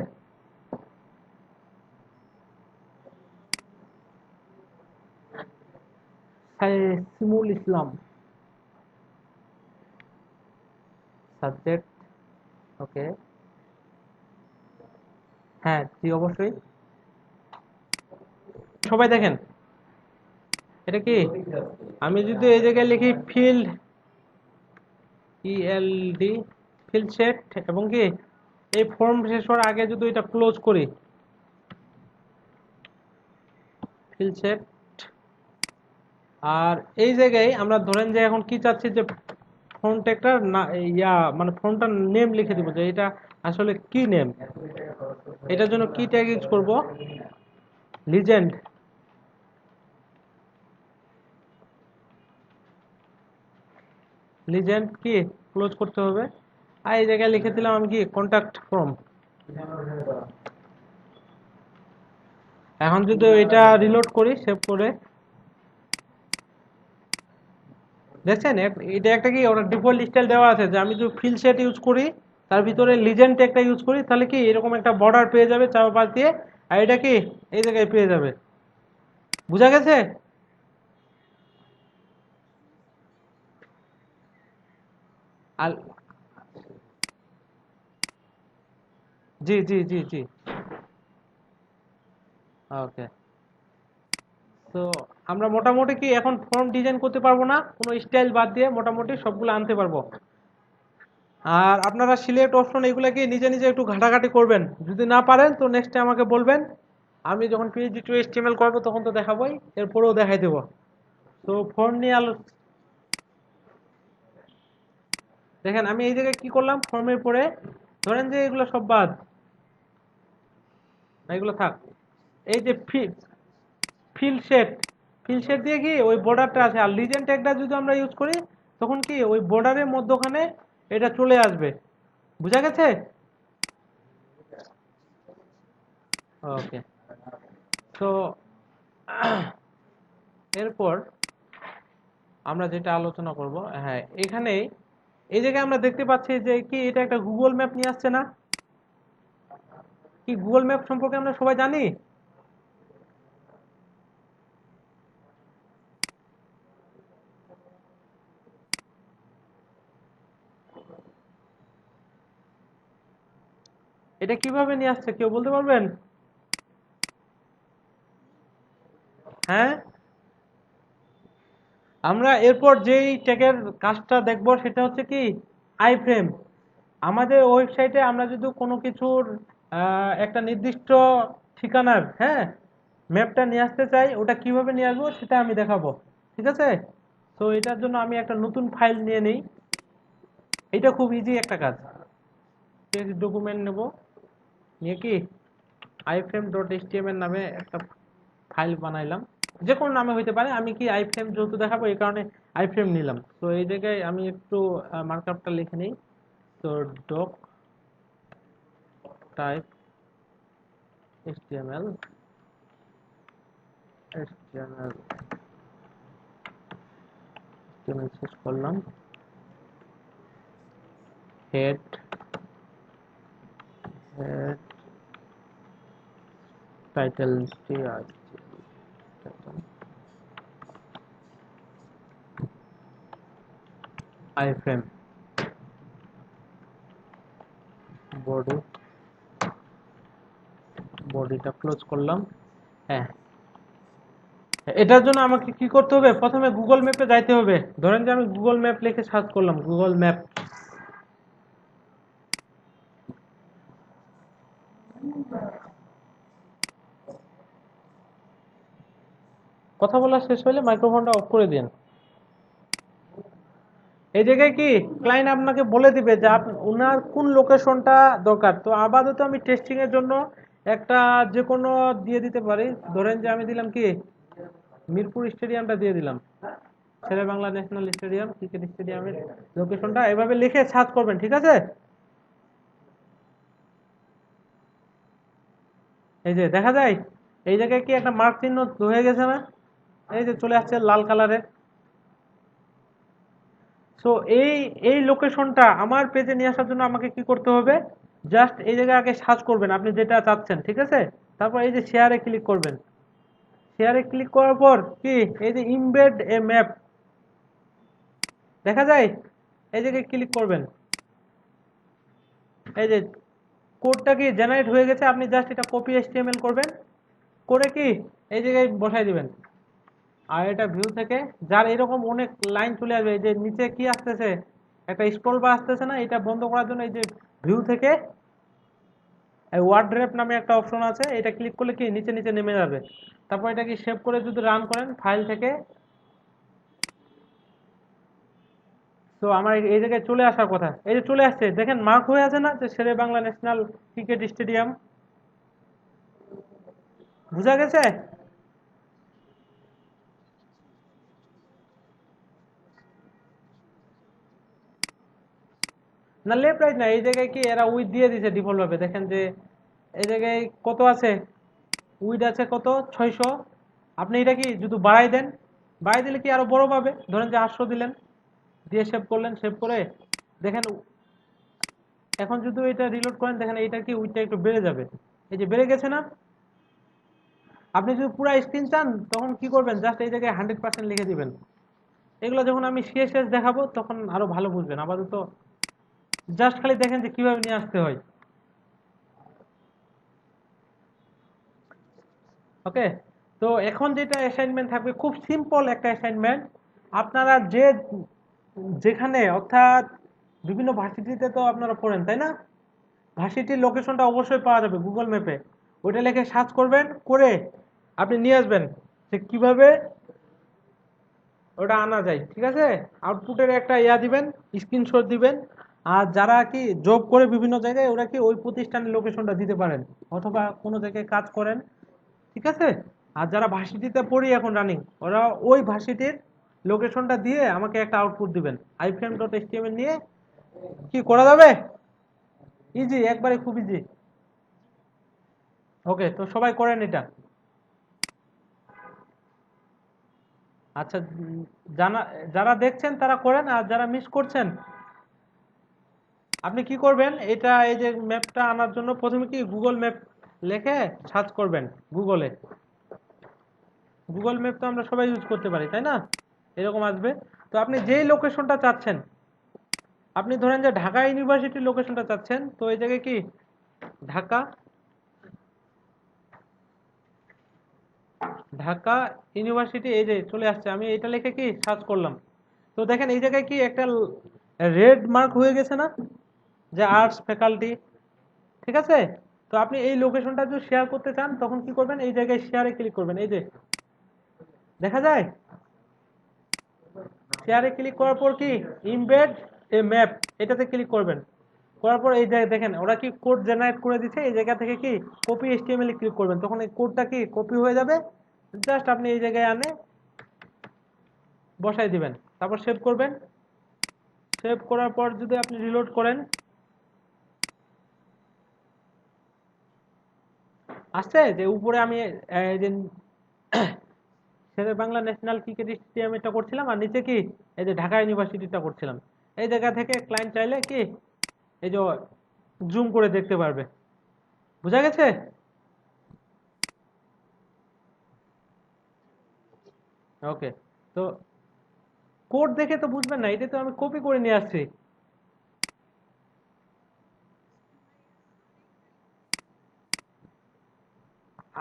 সিমুল ইসলাম, সাবজেক্ট, ওকে। হ্যাঁ জি, অবশ্যই। সবাই দেখেন, এটা কি, আমি যদি এই জায়গায় লিখি ফিল্ড, ইএলডি, ফিল্ড সেট, এবং কি এই ফর্ম শেষ হওয়ার আগে যদি এটা ক্লোজ করি, ফিল্ড সেট, আর এই জায়গায় আমরা ধরেন যে এখন কি চাচ্ছি যে ফন্ট একটা না, ইয়া মানে ফন্টটার নেম লিখে দিব যে এটা আসলে কি নেম। এটার জন্য কি ট্যাগ ইউজ করব? লিজেন্ড। লিজেন্ড কি ক্লোজ করতে হবে, আর এই জায়গায় লিখে দিলাম আমি কি কন্টাক্ট ফর্ম। এখন যদি এটা রিলোড করি, সেভ করে, দেখছেন এটা একটা কি ওরা ডিফল্ট স্টাইল দেওয়া আছে যে আমি যদি ফিল সেট ইউজ করি, তার ভিতরে লিজেন্ড একটা ইউজ করি, তাহলে কি এরকম একটা বর্ডার পেয়ে যাবে চারপাশ দিয়ে, আর এটা কি এই জায়গায় পেয়ে যাবে। বুঝা গেছে? আর জি জি জি জি, ওকে। তো আমরা মোটামুটি কি এখন ফর্ম ডিজাইন করতে পারবো না, কোনো স্টাইল বাদ দিয়ে মোটামুটি সবগুলো আনতে পারবো। আর আপনারা সিলেক্ট অপশন এগুলো কি নিজে নিজে একটু ঘাটাঘাটি করবেন, যদি না পারেন তো নেক্সটে আমাকে বলবেন, আমি যখন পিএইচডি টু এইচটিএমএল করবো তখন তো দেখাবোই, এরপরেও দেখাই দেবো। তো ফর্ম নিয়ে দেখেন আমি এই জায়গায় কি করলাম, ফর্মের পরে ধরেন যে এগুলো সব বাদ, এগুলো থাক। এই যে ফিল্ড সেট, ফিল্ড সেট দিয়ে কি ওই বর্ডারটা আছে, আর লিজেন্ড ট্যাগটা যদি আমরা ইউজ করি তখন কি ওই বর্ডারের মধ্যখানে এটা চলে আসবে। বুঝা গেছে? ওকে। তো এরপর আমরা যেটা আলোচনা করব, হ্যাঁ এখানে এই জায়গায় আমরা দেখতে পাচ্ছি যে কি এটা একটা গুগল ম্যাপ নিয়ে আসছে না? কি গুগল ম্যাপ সম্পর্কে আমরা সবাই জানি? এটা কিভাবে নিয়ে আসছে কেউ বলতে পারবেন? হ্যাঁ, আমরা এরপর যেই ট্যাগের কাজটা দেখব সেটা হচ্ছে কি আই ফ্রেম। আমাদের ওয়েবসাইটে আমরা যদি কোনো কিছুর একটা নির্দিষ্ট ঠিকানার, হ্যাঁ, ম্যাপটা নিয়ে আসতে চাই, ওটা কিভাবে নিয়ে আসবো সেটা আমি দেখাবো, ঠিক আছে? তো এটার জন্য আমি একটা নতুন ফাইল নিয়ে নিই। এটা খুব ইজি একটা কাজ। পেজ ডকুমেন্ট নেব, নিয়ে কি আইফ্রেম ডট এইচটিএমএল নামে একটা ফাইল বানাইলাম, যে কোনো নামে হইতে পারে, আমি কি আইফ্রেম যেহেতু দেখাবো এই কারণে আইফ্রেম নিলাম। তো এই জায়গায় আমি একটু মার্কআপটা লিখে নিই। তো doc type HTML, HTML, HTML শেষ করলাম। Head, head, title, iframe, body, বডিটা ক্লোজ করলাম। হ্যাঁ, এটার জন্য আমাকে কি করতে হবে, প্রথমে গুগল ম্যাপে যাইতে হবে। ধরেন যে আমি গুগল ম্যাপ লিখে সার্চ করলাম, গুগল ম্যাপ। কথা বলা শেষ হলে মাইক্রোফোনটা অফ করে দিন। এই জায়গায় কি ক্লায়েন্ট আপনাকে বলে দিবে যে ওনার কোন লোকেশনটা দরকার। তো আপাতত আমি টেস্টিং এর জন্য একটা যে কোনো দিয়ে দিতে পারি। ধরেন যে আমি দিলাম কি মিরপুর স্টেডিয়ামটা দিয়ে দিলাম, শেরে বাংলা ন্যাশনাল স্টেডিয়াম, ক্রিকেট স্টেডিয়ামের লোকেশনটা এভাবে লিখে সার্চ করবেন, ঠিক আছে? এই যে দেখা যায়, এই জায়গায় কি একটা মার্ক চিহ্ন হয়ে গেছে না? এই যে চলে আসছে লাল কালারে। সো এই এই লোকেশনটা আমার পেজে নিয়ে আসার জন্য আমাকে কি করতে হবে? জাস্ট এই জায়গায় আগে সার্চ করবেন আপনি যেটা চাচ্ছেন, ঠিক আছে? তারপর এই যে শেয়ারে ক্লিক করবেন। শেয়ারে ক্লিক করার পর কি, এই যে ইমবেড এ ম্যাপ দেখা যায়, এই জায়গায় ক্লিক করবেন। এই যে কোডটা কি জেনারেট হয়ে গেছে, আপনি জাস্ট এটা কপি এইচটিএমএল করবেন, করে কি এই জায়গায় বসাই দিবেন। আর এটা ভিউ থেকে যার এরকম অনেক লাইন চলে আসবে, এই যে নিচে কি আসতেছে, একটা স্ক্রল বার আসতেছে না, এটা বন্ধ করার জন্য এই যে ভিউ থেকে ওয়ার্ড্রেপ নামে একটা অপশন আছে, এটা ক্লিক করলে কি নিচে নিচে নেমে যাবে। তারপর এটা কি সেভ করে যদি রান করেন ফাইল থেকে, তো আমার এই জায়গায় চলে আসার কথা, এই যে চলে আসছে, দেখেন মার্ক হয়ে আছে না যে শেরে বাংলা ন্যাশনাল ক্রিকেট স্টেডিয়াম। বুঝা গেছে? না লেফট রাইট না, এই জায়গায় কি এরা উইথ দিয়ে দিছে ডিফল্ট ভাবে, দেখেন যে এই জায়গায় কত আছে, উইথ আছে কত 600। আপনি এটা কি যদি বাড়াই দেন, বাড়াই দিলে কি আরো বড় পাবে, ধরেন যে 800 দিলেন, দিয়ে সেভ করলেন, সেভ করে দেখেন এখন যদি এটা রিলোড করেন, দেখেন এটা কি উইথটা একটু বেড়ে যাবে, এই যে বেড়ে গেছে না? আপনি যদি পুরো স্ক্রিন চান তখন কি করবেন, জাস্ট এই জায়গায় 100% লিখে দিবেন। এগুলো যখন আমি শেষ শেষ দেখাবো তখন আরো ভালো বুঝবেন, আপাতত জাস্ট খালি দেখেন যে কিভাবে নিয়ে আসতে হয়। ওকে, তো এখন যেটা অ্যাসাইনমেন্ট থাকবে খুব সিম্পল একটা অ্যাসাইনমেন্ট। আপনারা যে যেখানে অর্থাৎ বিভিন্ন ভার্সিটিতে তো আপনারা পড়েন তাই না? ভার্সিটির লোকেশনটা অবশ্যই পাওয়া যাবে গুগল ম্যাপে, ওইটা লিখে সার্চ করবেন, করে আপনি নিয়ে আসবেন যে কিভাবে ওটা আনা যায়, ঠিক আছে? আউটপুটের একটা দিবেন, স্ক্রিনশট দিবেন। আর যারা কি জব করে বিভিন্ন জায়গায়, ওরা কি ওই প্রতিষ্ঠানের লোকেশনটা দিতে পারেন, অথবা কোনো জায়গায় কাজ করেন, ঠিক আছে? আর যারা ভার্সিটিতে পড়ি এখন রানিং, ওরা ওই ভার্সিটির লোকেশনটা দিয়ে আমাকে একটা আউটপুট দিবেন, iframe.html নিয়ে। কি করা যাবে? ইজি, একবারে খুব ইজি। ওকে, তো সবাই করেন এটা। আচ্ছা, জানা যারা দেখছেন তারা করেন, আর যারা মিস করছেন আপনি কি করবেন, এটা এই যে ম্যাপটা আনার জন্য প্রথমে কি গুগল ম্যাপ লিখে সার্চ করবেন গুগলে। গুগল ম্যাপ তো আমরা সবাই ইউজ করতে পারি তাই না? এরকম আসবে। তো আপনি যেই লোকেশনটা চাচ্ছেন, আপনি ধরেন যে ঢাকা ইউনিভার্সিটির লোকেশনটা চাচ্ছেন, তো এই জায়গায় কি ঢাকা, ঢাকা ইউনিভার্সিটি, এই যে চলে আসছে, আমি এটা লিখে কি সার্চ করলাম। তো দেখেন এই জায়গায় কি একটা রেড মার্ক হয়ে গেছে না, যে আর্টস ফ্যাকাল্টি, ঠিক আছে? তো আপনি এই লোকেশনটা যদি শেয়ার করতে চান তখন কি করবেন, এই জায়গায় শেয়ারে ক্লিক করবেন, এই যে দেখা যায়, শেয়ারে ক্লিক করার পর কি ইমবেড এ ম্যাপ, এটাতে ক্লিক করবেন। করার পর এই জায়গায় দেখেন ওরা কি কোড জেনারেট করে দিচ্ছে, এই জায়গা থেকে কি কপি এইচটিএমএল এ ক্লিক করবেন, তখন এই কোডটা কি কপি হয়ে যাবে। জাস্ট আপনি এই জায়গায় আনে বসাই দিবেন, তারপর সেভ করবেন। সেভ করার পর যদি আপনি রিলোড করেন, আসছে যে উপরে আমি এই যে শেরে বাংলা ন্যাশনাল ক্রিকেট স্টেডিয়াম এটা করছিলাম, আর নিচে কি এই যে ঢাকা ইউনিভার্সিটিটা করছিলাম। এই জায়গা থেকে ক্লায়েন্ট চাইলে কি এই যে জুম করে দেখতে পারবে। বুঝা গেছে? ওকে, তো কোড দেখে তো বুঝবেন না, এটা তো আমি কপি করে নিয়ে আসছি।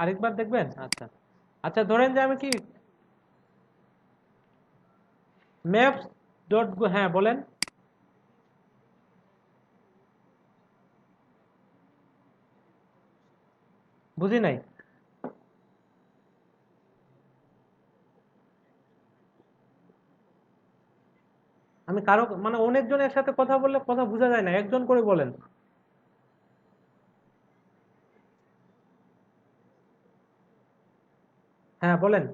আরেকবার দেখবেন? আচ্ছা, আচ্ছা ধরেন যে আমি কি ম্যাপস ডট, হ্যাঁ বলেন। বুঝি নাই। আমি কারো মানে অনেকজনের সাথে কথা বললে কথা বোঝা যায় না, একজন করে বলেন। হ্যাঁ বলেন।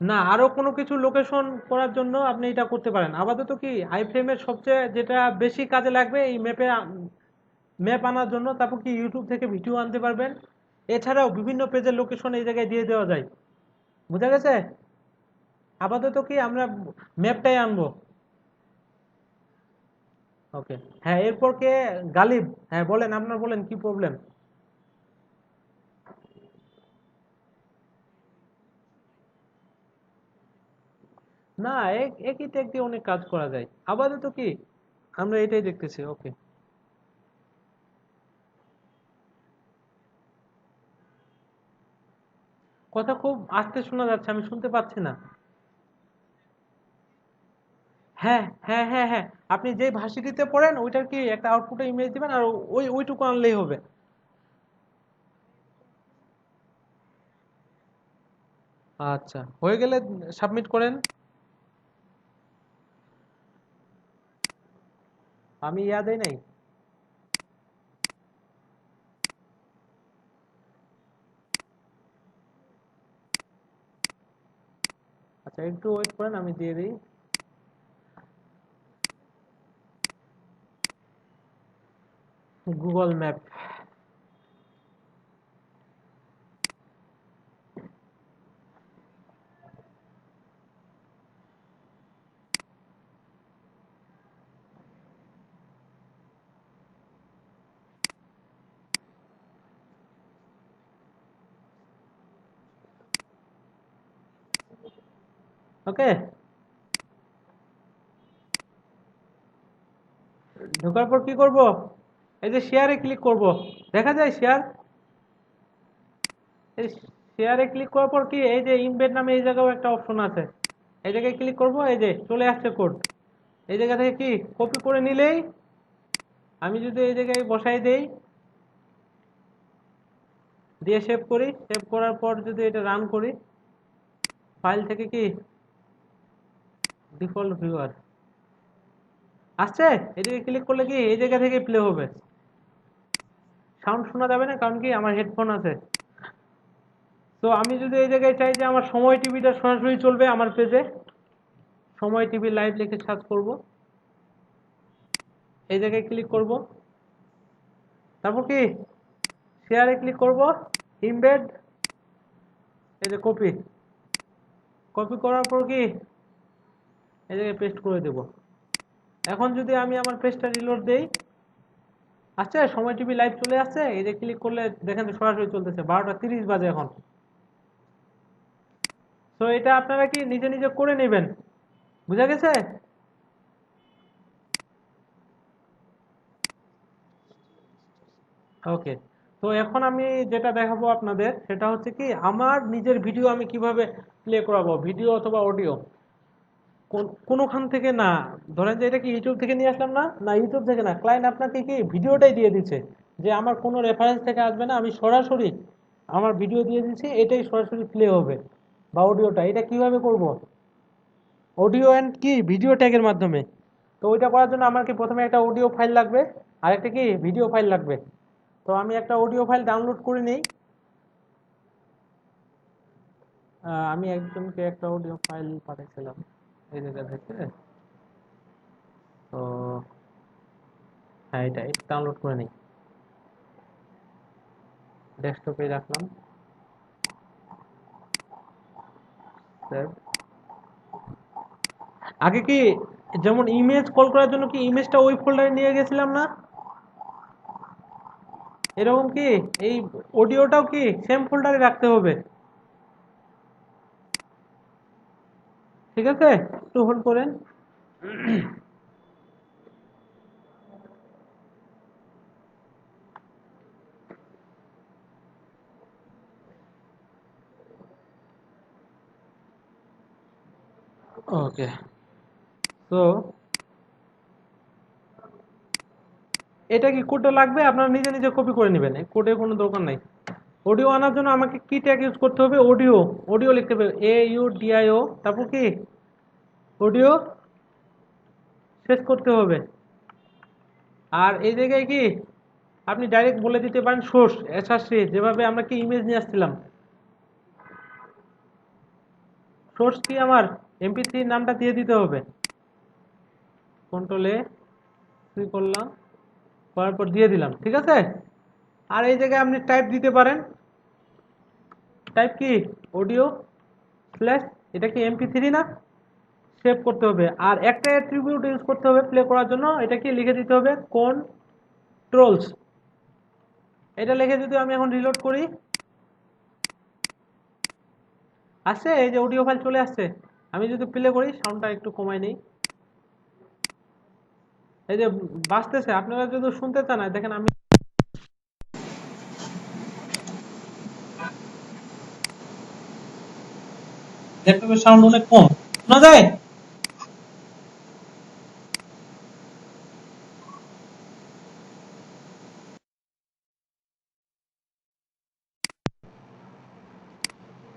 না, আরো কোনো কিছু লোকেশন করার জন্য আপনি এটা করতে পারেন। আপাতত কি আইফ্রেমের সবচেয়ে যেটা বেশি কাজে লাগবে এই ম্যাপ আনার জন্য, তারপর কি ইউটিউব থেকে ভিডিও আনতে পারবেন। এছাড়াও বিভিন্ন পেজের লোকেশন এই জায়গায় দিয়ে দেওয়া যায়। বুঝা গেছে? আপাতত কি আমরা ম্যাপটাই আনবো। ওকে। হ্যাঁ, এরপর কে? গালিব। হ্যাঁ বলেন, আপনার বলেন কি প্রবলেম। না, একই ট্যাগ দিয়ে অনেক কাজ করা যায়। আপাতত কি আমরা এটাই দেখতেছি। ওকে। কথা খুব আস্তে শোনা যাচ্ছে, আমি শুনতে পাচ্ছি না। হ্যাঁ হ্যাঁ হ্যাঁ হ্যাঁ, আপনি যে ভার্সিটিতে পড়েন ওইটার কি একটা আউটপুটে ইমেজ দিবেন, আর ওইটুকু আনলেই হবে। আচ্ছা, হয়ে গেলে সাবমিট করেন। আমি দেই নাই। আচ্ছা, একটু ওয়েট করেন, আমি দিয়ে দিই। Google map. ওকে। ঢোকার পর কি করব? এই যে শেয়ারে ক্লিক করব। দেখা যায় শেয়ার। এই শেয়ারে ক্লিক করার পর কি এই যে ইমবেড নামে এই জায়গাও একটা অপশন আছে। এই জায়গায় ক্লিক করব, এই যে চলে আসছে কোড। এই জায়গা থেকে কি কপি করে নিলেই, আমি যদি এই জায়গায় বসাই দেই, দিয়ে সেভ করি, সেভ করার পর যদি এটা রান করি, ফাইল থেকে কি ডিফল্ট ভিউয়ার আসছে। এদিকে ক্লিক করলে কি এই জায়গা থেকে প্লে হবে। সাউন্ড শোনা যাবে না, কারণ কি আমার হেডফোন আছে। তো আমি যদি এই জায়গায় চাই যে আমার সময় টিভিটা সরাসরি চলবে আমার পেজে, সময় টিভি লাইভ লিখে সার্চ করব, এই জায়গায় ক্লিক করব, তারপর কি শেয়ারে ক্লিক করব, ইমবেড, এই যে কপি, কপি করার পর কি এই জায়গায় পেস্ট করে দেব। এখন যদি আমি আমার পেজটা রিলোড দেই, আচ্ছা সময় টিভি লাইভ চলে আসছে। এই যে ক্লিক করলে দেখেন তো সরাসরি চলতেছে, 12টা 30 বাজে এখন। তো এটা আপনারা কি নিজে নিজে করে নেবেন। বুঝা গেছে? ওকে। তো এখন আমি যেটা দেখাবো আপনাদের সেটা হচ্ছে কি আমার নিজের ভিডিও আমি কিভাবে প্লে করাবো, ভিডিও অথবা অডিও। কোনোখান থেকে না। ধরেন যে এটা কি ইউটিউব থেকে নিয়ে আসলাম না, না ইউটিউব থেকে না, ক্লায়েন্ট আপনাকে কি ভিডিওটাই দিয়ে দিচ্ছে, যে আমার কোনো রেফারেন্স থেকে আসবে না, আমি সরাসরি আমার ভিডিও দিয়ে দিচ্ছি, এটাই সরাসরি প্লে হবে। বা অডিওটা, এটা কিভাবে করব? অডিও অ্যান্ড কি ভিডিও ট্যাগের মাধ্যমে। তো ওইটা করার জন্য আমার কি প্রথমে একটা অডিও ফাইল লাগবে, আর একটা কি ভিডিও ফাইল লাগবে। তো আমি একটা অডিও ফাইল ডাউনলোড করে নিই। আমি একজনকে একটা অডিও ফাইল পাঠিয়েছিলাম এই জায়গা থেকে। তো হ্যাঁ, এটা ডাউনলোড করে নিই, ডেস্কটপে রাখলাম। Save। আগে কি যেমন ইমেজ কল করার জন্য কি ইমেজটা ওই ফোল্ডারে নিয়ে গেছিলাম না, এরকম কি এই অডিওটাও কি সেম ফোল্ডারে রাখতে হবে। ঠিক আছে, একটু হোল্ড করেন। ওকে। তো এটা কি কোডটা লাগবে, আপনারা নিজে নিজে কপি করে নেবেন, কোডের কোনো দরকার নাই। অডিও আনার জন্য আমাকে কি ট্যাগ ইউজ করতে হবে? অডিও। অডিও লিখতে হবে AUDIO, তারপর কি অডিও শেষ করতে হবে। আর এই জায়গায় কি আপনি ডাইরেক্ট বলে দিতে পারেন সোর্স SRC, যেভাবে আমরা কি ইমেজ নিয়ে আসছিলাম, সোর্স কি আমার এমপি3 নামটা দিয়ে দিতে হবে। কন্ট্রোলে কি করলাম, করার পর দিয়ে দিলাম, ঠিক আছে। আর এই জায়গায় আপনি টাইপ দিতে পারেন, টাইপ কি অডিও ফ্ল্যাশ, এটা কি এমপি3 না, সেভ করতে হবে। আর একটা অ্যাট্রিবিউট ইউজ করতে হবে প্লে করার জন্য, এটা কি লিখে দিতে হবে কন্ট্রোলস। এটা লিখে যদি আমি এখন রিলোড করি, আসছে এই যে অডিও ফাইল চলে আসছে। আমি যদি প্লে করি, সাউন্ডটা একটু কমাই নেই, এই যে বাজতেছে। আপনারা যদি শুনতে চান, দেখেন আমি ল্যাপটপের সাউন্ড অনেক কম শোনা যায়।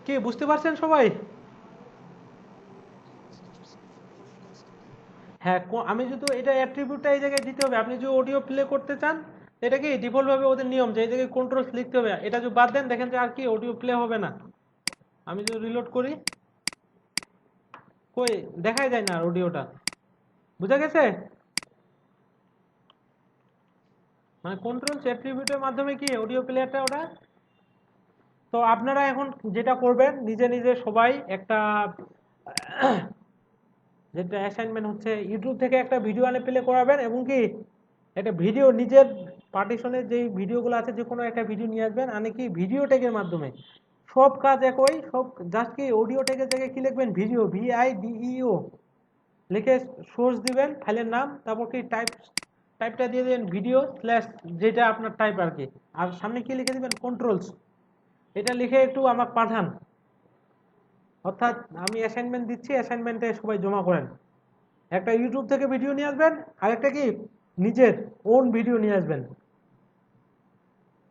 কি বুঝতে পারছেন সবাই? হ্যাঁ, আমি যদি এটা অ্যাট্রিবিউটটা এই জায়গায় দিতে হবে। আপনি যদি অডিও প্লে করতে চান, এটা কি ডিফল্ট ভাবে ওদের নিয়ম যে এই জায়গায় কন্ট্রোলস লিখতে হবে। এটা যদি বাদ দেন, দেখেন যে আর কি অডিও প্লে হবে না। আমি যদি রিলোড করি, কই দেখাই যায় না অডিওটা। বুঝা গেছে? মানে কন্ট্রোলস অ্যাট্রিবিউটের মাধ্যমে কি অডিও প্লেয়ারটা ওটা। তো আপনারা এখন যেটা করবেন, নিজে নিজে সবাই একটা যেটা অ্যাসাইনমেন্ট হচ্ছে, ইউটিউব থেকে একটা ভিডিও আনে প্লে করাবেন, এবং কি একটা ভিডিও নিজের পার্টিশনের যে ভিডিওগুলো আছে, যে কোনো একটা ভিডিও নিয়ে আসবেন, আনে কি ভিডিও ট্যাগের মাধ্যমে। সব কাজ একই, সব জাস্ট কি অডিও ট্যাগের জায়গায় কি লিখবেন, ভিডিও VIDEO লিখে সোর্স দিবেন ফাইলের নাম, তারপর কি টাইপটা দিয়ে দেবেন ভিডিও স্ল্যাশ যেটা আপনার টাইপ আর কি। আর সামনে কি লিখে দিবেন কন্ট্রোলস। এটা লিখে একটু আমাকে পাঠান, অর্থাৎ আমি অ্যাসাইনমেন্ট দিচ্ছি, অ্যাসাইনমেন্টে সবাই জমা করেন। একটা ইউটিউব থেকে ভিডিও নিয়ে আসবেন, আর একটা কি নিজের ওন ভিডিও নিয়ে আসবেন।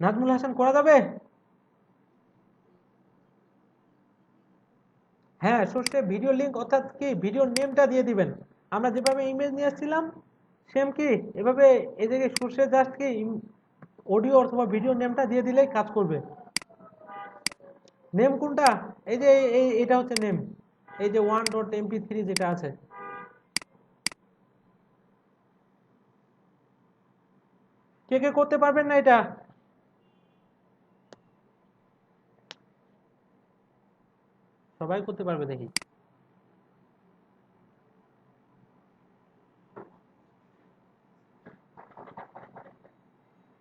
নাজমুল হাসান, করা যাবে? হ্যাঁ, সোর্সে ভিডিও লিংক, অর্থাৎ কি ভিডিও নেমটা দিয়ে দিবেন। আমরা যেভাবে ইমেজ নিয়ে আসছিলাম, সেম কি এভাবে এই জায়গায় সোর্সে জাস্ট কি অডিও অথবা ভিডিও নেমটা দিয়ে দিলেই কাজ করবে। নেম কোনটা? এই যে এটা হচ্ছে নেম, এই যে 1.mp3 যেটা আছে। কে কে করতে পারবেন না এটা? সবাই করতে পারবে দেখি।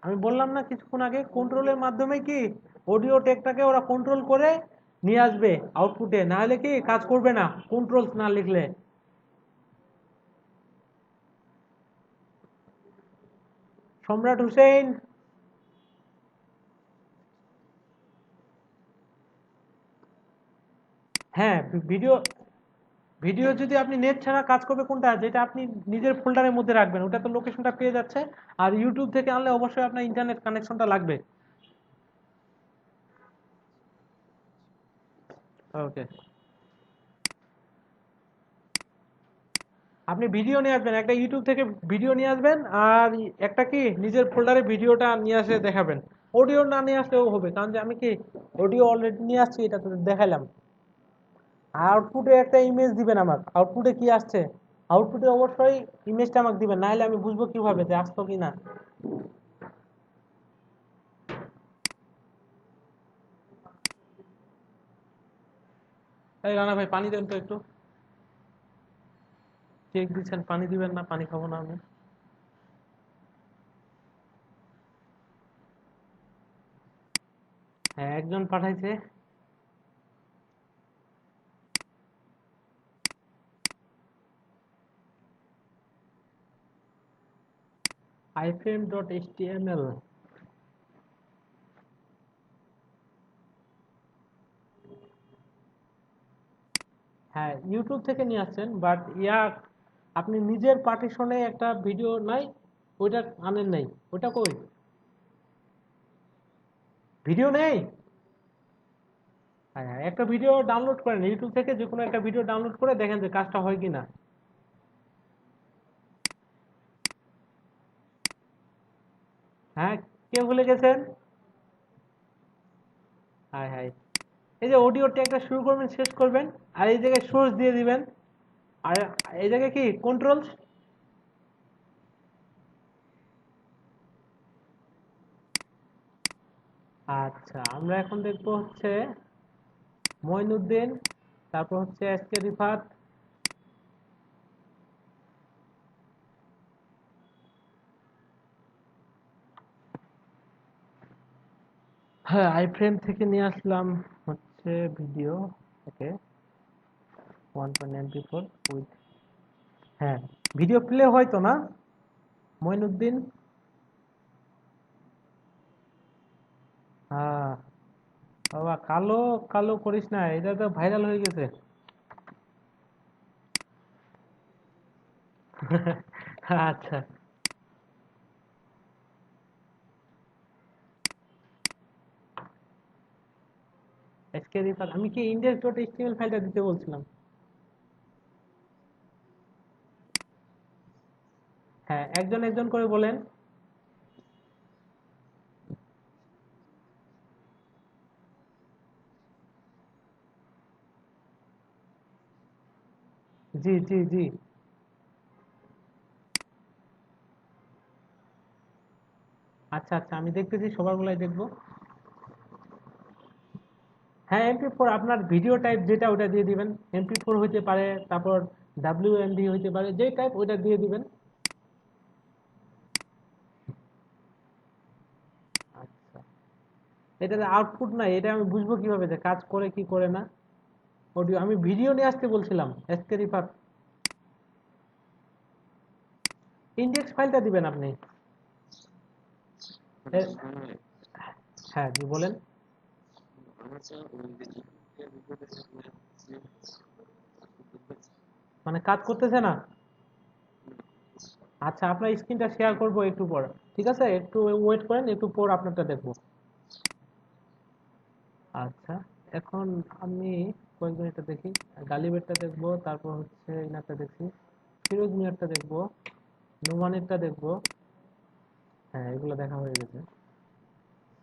আমি বললাম না কিছুক্ষণ আগে, কন্ট্রোলের মাধ্যমে কি অডিও টেকটাকে ওরা কন্ট্রোল করে নিয়ে আসবে আউটপুটে, না হলে কি কাজ করবে না কন্ট্রোলস না লিখলে। সম্রাট হুসেন, হ্যাঁ। ভিডিও ভিডিও যদি আপনি নেট ছাড়া কাজ করবে কোনটা, যেটা আপনি নিজের ফোল্ডারের মধ্যে রাখবেন, ওটা তো লোকেশনটা পেয়ে যাচ্ছে। আর ইউটিউব থেকে আনলে অবশ্যই আপনার ইন্টারনেট কানেকশনটা লাগবে। ওকে, আপনি ভিডিও নিয়ে আসবেন, একটা ইউটিউব থেকে ভিডিও নিয়ে আসবেন, আর একটা কি নিজের ফোল্ডারে ভিডিওটা নিয়ে আসে দেখাবেন। অডিও না নিয়ে আসলেও হবে, কারণ যে আমি কি অডিও অলরেডি নিয়ে আসছি, এটা তো দেখাইলাম। আউটপুটে একটা ইমেজ দিবেন আমাকে, আউটপুটে কি আসছে, আউটপুটে অবশ্যই ইমেজটা আমাকে দিবেন, না হলে আমি বুঝবো কিভাবে যে আসতো কি না। এই রানা ভাই, পানি দেন তো একটু। কেক দিচ্ছেন, পানি দিবেন না? পানি খাবো না আমি। হ্যাঁ, একজন পাঠাইছে। iframe.html। হ্যাঁ, ইউটিউব থেকে নিয়ে আসছেন, বাট আপনি নিজের পার্টিশনে একটা ভিডিও নাই, ওইটা আনেন নাই। ওইটা কই? ভিডিও নেই? হ্যাঁ হ্যাঁ, একটা ভিডিও ডাউনলোড করেন ইউটিউব থেকে, যে কোনো একটা ভিডিও ডাউনলোড করে দেখেন যে কাজটা হয় কিনা। হ্যাঁ, কে ভুলে গেছেন? High high. এই যে অডিও ট্যাগটা শুরু করবেন শেষ করবেন, আর এই জায়গায় সোর্স দিয়ে দিবেন, আর এই জায়গায় কি কন্ট্রোল। আচ্ছা, আমরা এখন দেখবো হচ্ছে মঈনুদ্দিন, তারপর হচ্ছে এসকে রিফাত। হ্যাঁ, আই ফ্রেম থেকে নিয়ে আসলাম হচ্ছে ভিডিও। ওকে, 1.94 উইথ, হ্যাঁ ভিডিও প্লে হয়তো না মঈনুদ্দিন? হ্যাঁ বাবা, কালো কালো করিস না, এটা তো ভাইরাল হয়ে গেছে। আচ্ছা, এসকে রিফাত, আমি কি ইন্ডেক্স ডট এইচটিএমএল ফাইলটা দিতে বলছিলাম? হ্যাঁ, একজন একজন করে বলেন। জি জি জি। আচ্ছা আচ্ছা, আমি দেখতেছি, সবার গুলাই দেখবো। হ্যাঁ, MP4 আপনার ভিডিও টাইপ যেটা ওটা দিয়ে দিবেন। MP4 হইতে পারে, তারপর WMV হইতে পারে, যে টাইপ ওইটা দিয়ে দিবেন। আচ্ছা, এটাতে আউটপুট নাই, এটা আমি বুঝবো কিভাবে যে কাজ করে কি করে না? অডিও, আমি ভিডিও নিয়ে আসতে বলছিলাম এসকে রিফাত। ইন্ডেক্স ফাইলটা দিবেন আপনি। এ- হ্যাঁ জি বলেন। মানে কাজ করতেছে না? আচ্ছা, আপনার স্ক্রিনটা শেয়ার করবো একটু পর। ঠিক আছে, একটু ওয়েট করেন, একটু পর আপনারটা দেখবো। আচ্ছা, এখন আমি কয়েকজন এটা দেখি। গালিবেরটা দেখবো, তারপর হচ্ছে ইনারটা দেখছি, ফিরোজ মিয়ারটা দেখবো, নোমানেরটা দেখবো। হ্যাঁ, এগুলো দেখা হয়ে গেছে।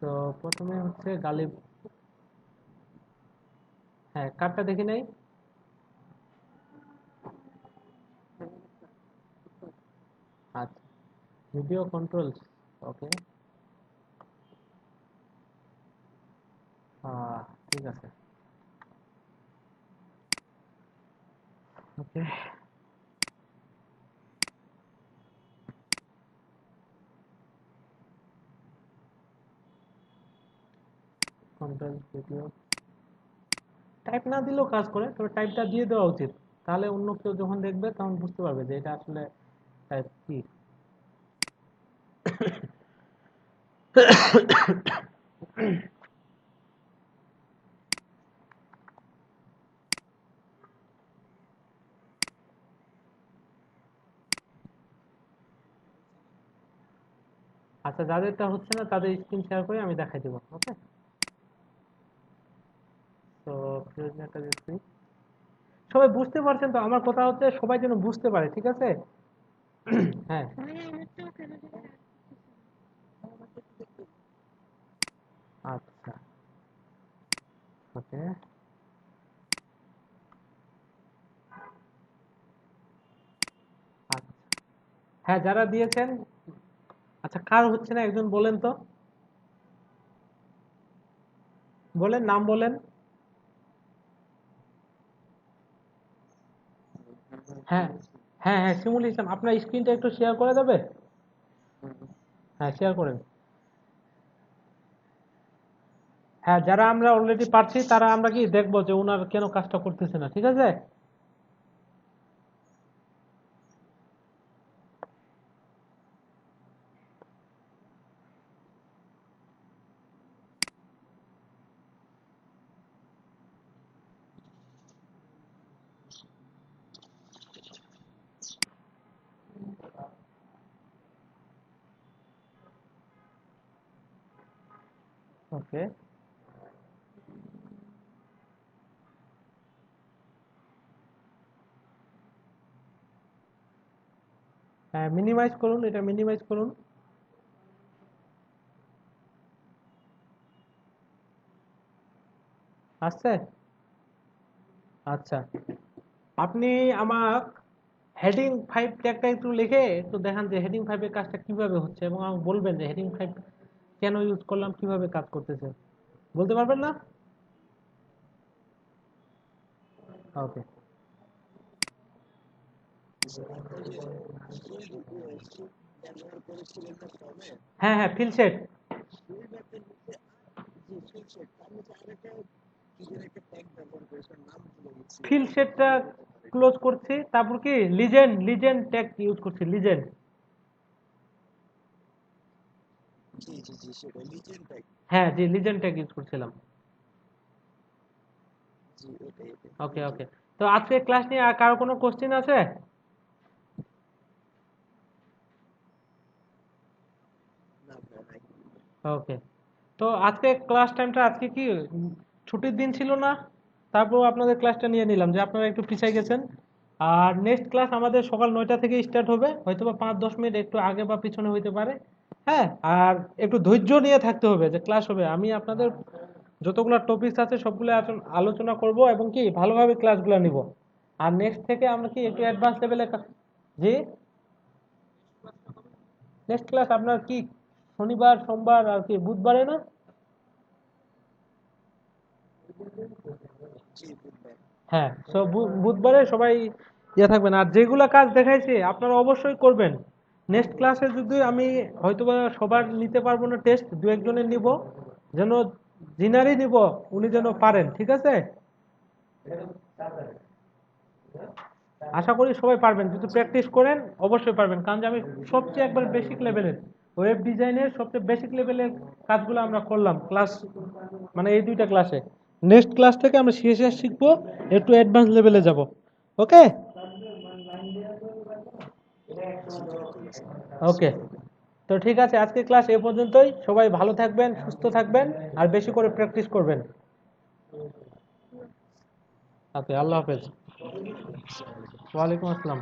তো প্রথমে হচ্ছে গালিব। হ্যাঁ, কার্ডটা দেখি নাই। আচ্ছা, ভিডিও কন্ট্রোলস। ওকে, ঠিক আছে। ওকে, কন্ট্রোল ভিডিও। টাইপ না দিলেও কাজ করে, তবে টাইপটা দিয়ে দেওয়া উচিত। তাহলে অন্য কেউ যখন দেখবে তখন বুঝতে পারবে যে এটা আসলে টাইপ কি। আচ্ছা, যাদেরটা হচ্ছে না তাদের স্ক্রিন শেয়ার করে আমি দেখাই দেবো। ওকে, তো প্রয়োজনীয়টা দেখছি। সবাই বুঝতে পারছেন তো? আমার কথা হচ্ছে সবাই যেন বুঝতে পারে, ঠিক আছে? হ্যাঁ। আচ্ছা, ওকে, আচ্ছা। হ্যাঁ, যারা দিয়েছেন। আচ্ছা, কার হচ্ছে না একজন বলেন তো, বলেন, নাম বলেন। হ্যাঁ হ্যাঁ হ্যাঁ, শিমুল ইসলাম, আপনার স্ক্রিনটা একটু শেয়ার করে দেবে? হ্যাঁ, শেয়ার করেন। হ্যাঁ, যারা আমরা অলরেডি পারছি তারা আমরা কি দেখবো যে ওনার কেন কাজটা করতেছে না, ঠিক আছে? ওকে, হ্যাঁ মিনিমাইজ করুন, এটা মিনিমাইজ করুন। আসছে? আচ্ছা, আপনি আমার হেডিং 5 ট্যাগটা একটু লিখে একটু দেখান যে হেডিং 5 এর কাজটা কিভাবে হচ্ছে, এবং আমাকে বলবেন যে হেডিং 5 কেন ইউজ করলাম, কিভাবে কাজ করতেছে। বলতে পারবেন না? ওকে। হ্যাঁ হ্যাঁ, ফিল সেট। ফিল সেটটা ক্লোজ করছি, তারপর কি লিজেন্ড লিজেন্ড ট্যাগ ইউজ করছি, লিজেন্ড। হ্যাঁ জি, লিজেন্ড ট্যাগ ইউজ করছিলাম। ওকে ওকে। তো আজকে ক্লাস নিয়ে আর কারো কোনো কোশ্চেন আছে? ওকে। তো আজকে ক্লাস টাইমটা, আজকে কি ছুটির দিন ছিল না? তারপর আপনাদের ক্লাসটা নিয়ে নিলাম যে আপনারা একটু পিছিয়ে গেছেন। আর নেক্সট ক্লাস আমাদের সকাল 9টা থেকে স্টার্ট হবে, হয়তো বা 5-10 মিনিট একটু আগে বা পিছনে হইতে পারে। হ্যাঁ, আর একটু ধৈর্য নিয়ে থাকতে হবে যে ক্লাস হবে। আমি আপনাদের যতগুলো টপিকস আছে সবগুলো আলোচনা করব, এবং কি ভালোভাবে ক্লাসগুলো নিব। আর নেক্সট থেকে আমরা কি একটু অ্যাডভান্স লেভেলে। জি, নেক্সট ক্লাস আপনার কি শনিবার, সোমবার আর কি বুধবারে না? হ্যাঁ, সো বুধবারে সবাই ইয়ে থাকবেন। আর যেগুলা কাজ দেখাইছি আপনারা অবশ্যই করবেন। নেক্সট ক্লাসে যদি আমি হয়তোবা সবার নিতে পারবো না, টেস্ট দু একজনের নিব, যেন যিনারই নিব উনি যেন পারেন, ঠিক আছে? আশা করি সবাই পারবেন, যদি প্র্যাকটিস করেন অবশ্যই পারবেন, কারণ যে আমি সবচেয়ে একবার বেসিক লেভেলের ওয়েব ডিজাইনের সবচেয়ে বেসিক লেভেলের কাজগুলো আমরা করলাম ক্লাস, মানে এই দুইটা ক্লাসে। নেক্সট ক্লাস থেকে আমরা সিএসএস শিখবো, একটু অ্যাডভান্স লেভেলে যাব। ওকে ওকে। তো ঠিক আছে, আজকে ক্লাস এ পর্যন্তই। সবাই ভালো থাকবেন, সুস্থ থাকবেন, আর বেশি করে প্র্যাকটিস করবেন। ওকে, আল্লাহ হাফেজ। ওয়ালাইকুম আসসালাম।